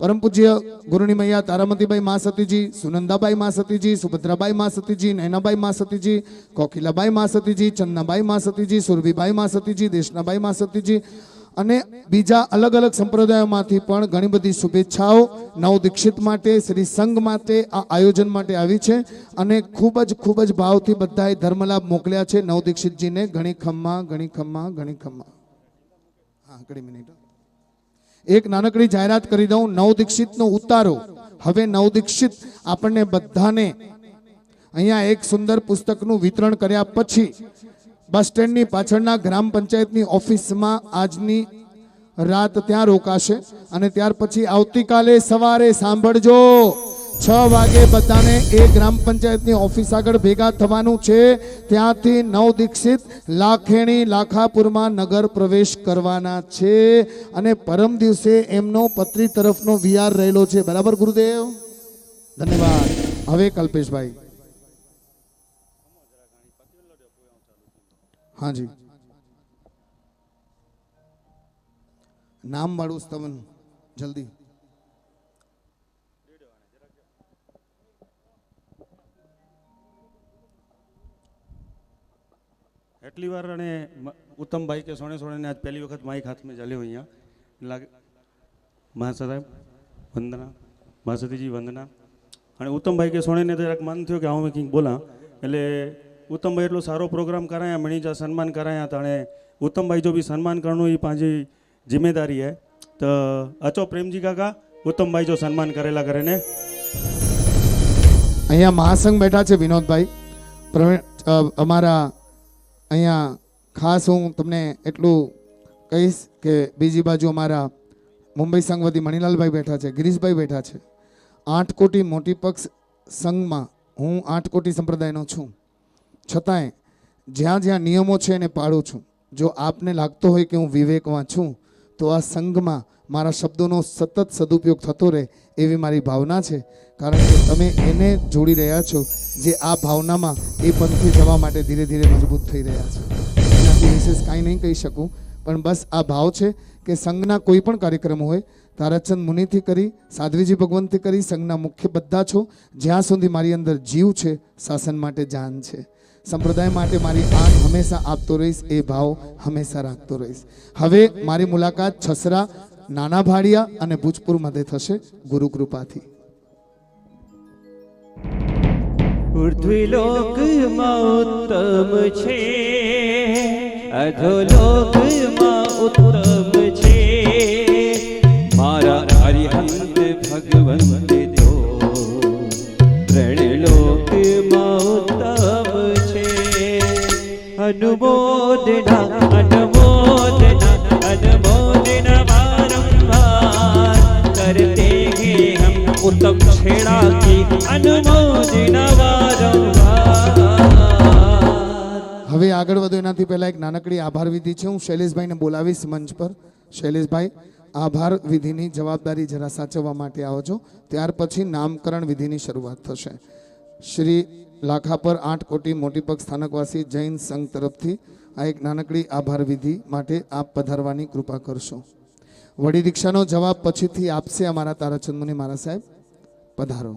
પરમ પૂજ્ય ગુરુની મૈયા તારામતીબાઈ મહાસતીજી, સુનંદાબાઈ મહાસતીજી, સુભદ્રાબાઈ મહાસતીજી, નૈનાબાઈ મહાસતીજી, કોકિલાબાઈ મહાસતીજી, ચંદનાબાઈ મહાસતીજી, સુરભીબાઈ મહાસતીજી, દેશનાબાઈ મહાસતીજી અને બીજા અલગ અલગ સંપ્રદાયોમાંથી પણ ઘણી બધી શુભેચ્છાઓ નવદીક્ષિત માટે, શ્રી સંઘ માટે, આ આયોજન માટે આવી છે. અને ખૂબ જ ભાવથી બધાએ ધર્મલાભ મોકલ્યા છે નવદીક્ષિતજીને. ઘણી ખમ્મા ઘણી ખમ્મા ઘણી ખમ્મા. હા, ઘણી મિનિટ. એક નાનકડી જાહેરાત કરી દઉં. નવદીક્ષિતનો ઉતારો હવે નવદીક્ષિત આપણને બધાને અહીંયા એક સુંદર પુસ્તકનું વિતરણ કર્યા પછી બસ સ્ટેન્ડની પાછળના ગ્રામ પંચાયતની ઓફિસમાં આજની રાત ત્યાં રોકાશે. અને ત્યાર પછી આવતીકાલે સવારે સાંભળજો 6 વાગે બધાને એ ગ્રામ પંચાયતની ઓફિસ આગળ ભેગા થવાનું છે. ત્યાંથી નવદીક્ષિત લાખેણી લાખાપુરમાં નગર પ્રવેશ કરવાના છે. અને પરમ દિવસે એમનો પત્રી તરફનો વિહાર રહેલો છે. બરાબર ગુરુદેવ? ધન્યવાદ. હવે કલ્પેશભાઈ. હાજી, નામ વાળું સ્તવન જલ્દી. એટલી વાર અને ઉત્તમભાઈ કે સોને સોને આજ પહેલી વખત માઇક હાથમાં ચાલ્યો અહીંયા લાગે. મહાસાહેબ વંદના, મહાસતીજી વંદના. અને ઉત્તમભાઈ કે સોનેને જરાક મન થયો કે હું કંઈક બોલા, એટલે ઉત્તમભાઈ એટલો સારો પ્રોગ્રામ કરાયા, મણીજા સન્માન કરાયા હતા. અને ઉત્तमभाई जो भी सम्मान करनो ये पांची जिम्मेदारी है. तो अचो प्रेमजी काका उत्तमभाई जो सम्मान करेला करे ने અહીંયા મહાસંઘ બેઠા છે વિનોદભાઈ પ્રવીણ અમારા. અહીંયા ખાસ હું તમને એટલું કહીશ કે બીજી બાજુ અમારા મુંબઈ સંઘ વતી મણીલાલભાઈ બેઠા છે, ગિરીશભાઈ બેઠા છે. 8 કોટી મોટી પક્ષ સંઘમાં હું 8 કોટી સંપ્રદાયનો છું, છતાંય જ્યાં જ્યાં નિયમો છે એને પાળું છું. જો આપને લાગતો હોય કે હું વિવેકવાન છું તો આ સંઘમાં મારા શબ્દોનો સતત સદુપયોગ થતો રહે એવી મારી ભાવના છે. કારણ કે તમે એને જોડી રહ્યા છો જે આ ભાવનામાં એ પંથે જવા માટે ધીરે ધીરે મજબૂત થઈ રહ્યા છે. એનાથી વિશેષ કાંઈ નહીં કહી શકું, પણ બસ આ ભાવ છે કે સંઘના કોઈ પણ કાર્યક્રમ હોય તારાચંદ મુનિથી કરી, સાધ્વીજી ભગવંતથી કરી, સંઘના મુખ્ય બધા છો. જ્યાં સુધી મારી અંદર જીવ છે, શાસન માટે જાન છે. સંપ્રદાય માટે મારી આંખ હંમેશા આપતો રહીશ, એ ભાવ હંમેશા રાખતો રહીશ. હવે મારી મુલાકાત છસરા, નાના ભાડિયા અને ભૂજપુર મધ્યે થશે ગુરુ કૃપાથી. ઉર્ધ્વલોકમાં ઉત્તમ છે, અધોલોકમાં ઉત્તમ છે. મારા હરિહંત ભગવંત તો ત્રણ લોકમાં ઉત્તમ અનુમોદના અનુમોદના અનુમોદના વારંવાર કરતે हैं हम उत्तम छेड़ा की अनुमोदना वारंवार। હવે આગળ વધો એનાથી પહેલા એક નાનકડી આભાર વિધિ છે. હું શૈલેષભાઈને બોલાવીશ મંચ પર. શૈલેષભાઈ, આભાર વિધિની જવાબદારી જરા સાચવવા માટે આવો છો. ત્યાર પછી નામકરણ વિધિની શરૂઆત થશે. શ્રી લાખાપર 8 કોટી મોટીપગ સ્થાનકવાસી જૈન સંઘ તરફથી આ એક નાનકડી આભાર વિધિ માટે આપ પધારવાની કૃપા કરશો. વડી દીક્ષાનો જવાબ પછીથી આપશે અમારા તારાચંદ મુનિ મહારાજ સાહેબ. પધારો.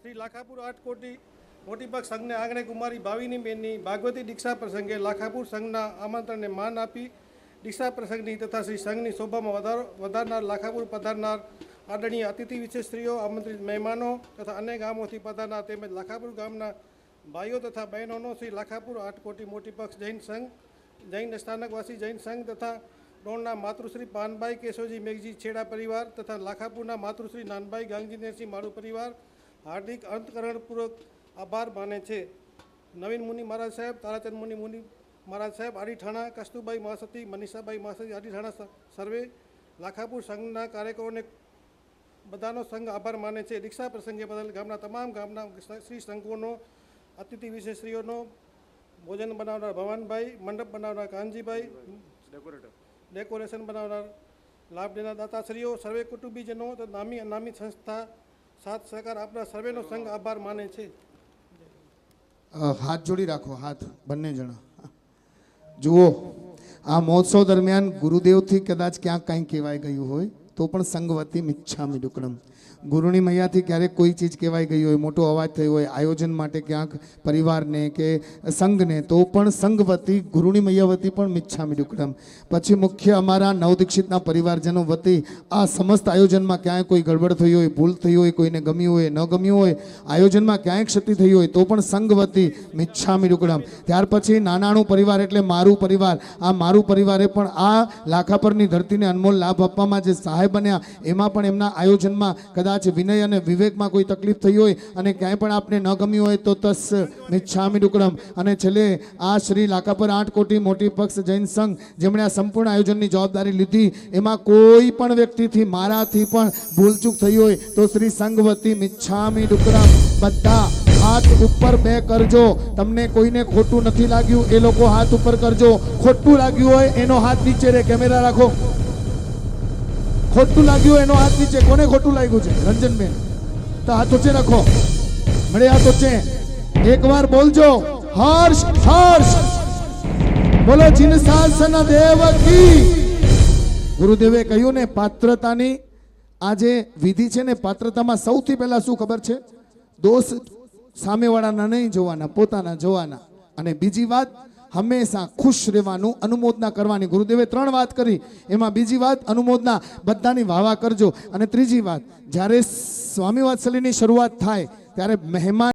શ્રી લાખાપુર 8 કોટી મોટીપગ સંઘને આંગણે કુમારી ભાવિની બેનની ભાગવતી દીક્ષા પ્રસંગે લાખાપુર સંઘના આમંત્રણને માન આપી દીક્ષા પ્રસંગની તથા શ્રી સંઘની શોભામાં વધારનાર લાખાપુર પધારનાર આદરણીય અતિથિ વિશેષશ્રીઓ, આમંત્રિત મહેમાનો તથા અન્ય ગામોથી પધારનાર તેમજ લાખાપુર ગામના ભાઈઓ તથા બહેનોનો શ્રી લાખાપુર 8 કોટી મોટીપગ જૈન સંઘ, જૈન સ્થાનકવાસી જૈન સંઘ તથા ડોણના માતૃશ્રી પાનભાઈ કેશવજી મેઘજી છેડા પરિવાર તથા લાખાપુરના માતૃશ્રી નાનભાઈ ગાંગજીનેરસિંહ માળુ પરિવાર હાર્દિક અંતકરણપૂર્વક આભાર માને છે. નવીન મુનિ મહારાજ સાહેબ, તારાચંદ મુનિ મહારાજ સાહેબ આડીઠાણા, કસ્તુરબાઈ મહાસતી, મનીષાબાઈ મહાસતી આડીઠાણા સર્વે લાખાપુર સંઘના કાર્યકરોને બધાનો સંઘ આભાર માને છે. દીક્ષા પ્રસંગે બદલ ગામના તમામ ગામના શ્રી સંઘોનો, અતિથિ વિશેષશ્રીઓનો, ભોજન બનાવનાર ભવાનભાઈ, મંડપ બનાવનાર કાનજીભાઈ, ડેકોરેશન બનાવનાર લાભ દેનાર દાતાશ્રીઓ, સર્વે કુટુંબીજનો તથા નામી અનામી સંસ્થા સાથ સહકાર આપના સર્વેનો સંઘ આભાર માને છે. હાથ જોડી રાખો, હાથ બંને જણા. જુઓ, આ મહોત્સવ દરમિયાન ગુરુદેવથી કદાચ ક્યાંક કંઈ કહેવાય ગયું હોય તો પણ સંગવતી મિચ્છામિ દુક્કડમ. ગુરુની મૈયાથી ક્યારેક કોઈ ચીજ કહેવાઈ ગઈ હોય, મોટો અવાજ થયો હોય આયોજન માટે ક્યાંક પરિવારને કે સંઘને, તો પણ સંગવતી ગુરુની મૈયા વતી પણ મિચ્છામિ દુક્કડમ. પછી મુખ્ય અમારા નવદીક્ષિતના પરિવારજનો વતી આ સમસ્ત આયોજનમાં ક્યાંય કોઈ ગડબડ થઈ હોય, ભૂલ થઈ હોય, કોઈને ગમ્યું હોય, ન ગમ્યું હોય, આયોજનમાં ક્યાંય ક્ષતિ થઈ હોય તો પણ સંગવતી મિચ્છામિ દુક્કડમ. ત્યાર પછી નાનાણું પરિવાર એટલે મારું પરિવાર. આ મારું પરિવારે પણ આ લાખાપરની ધરતીને અનમોલ લાભ આપવામાં જે સહાય બન્યા, એમાં પણ એમના આયોજનમાં કદાચ વિનય અને વિવેકમાં કોઈ તકલીફ થઈ હોય અને ક્યાંય પણ આપને ન ગમ્યું હોય તો તસ મિચ્છામિ દુક્કડમ. અને છેલ્લે આ શ્રી લાખાપર 8 કોટી મોટીપગ જૈન સંઘ જેમણે આ સંપૂર્ણ આયોજનની જવાબદારી લીધી, એમાં કોઈ પણ વ્યક્તિથી મારાથી પણ ભૂલચૂક થઈ હોય તો શ્રી સંઘવતી મિચ્છામિ દુક્કડમ. બધા હાથ ઉપર બે કરજો. તમને કોઈને ખોટું નથી લાગ્યું એ લોકો હાથ ઉપર કરજો. ખોટું લાગ્યું હોય એનો હાથ નીચે રે. કેમેરા રાખો. ખોટું લાગ્યું એનો હાથ નીચે. કોને ખોટું લાગ્યું છે? રંજનબેન, તો હાથ ઊંચે રાખો. મળે હાથ ઊંચે. એકવાર બોલજો હર્ષ હર્ષ. બોલો જીન શાસન દેવ કી. ગુરુદેવે કહ્યું ને, પાત્રતાની આ જે વિધિ છે ને, પાત્રતામાં સૌથી પહેલા શું ખબર છે? દોષ સામેવાળાના નહીં જોવાના, પોતાના જોવાના. અને બીજી વાત, હંમેશા ખુશ રહેવાનું, અનુમોદના કરવાની. ગુરુદેવે 3 વાત કરી, એમાં બીજી વાત અનુમોદના, બધાની વાવા કરજો. અને ત્રીજી વાત, જ્યારે સ્વામી વાત્સલ્યની શરૂઆત થાય ત્યારે મહેમાન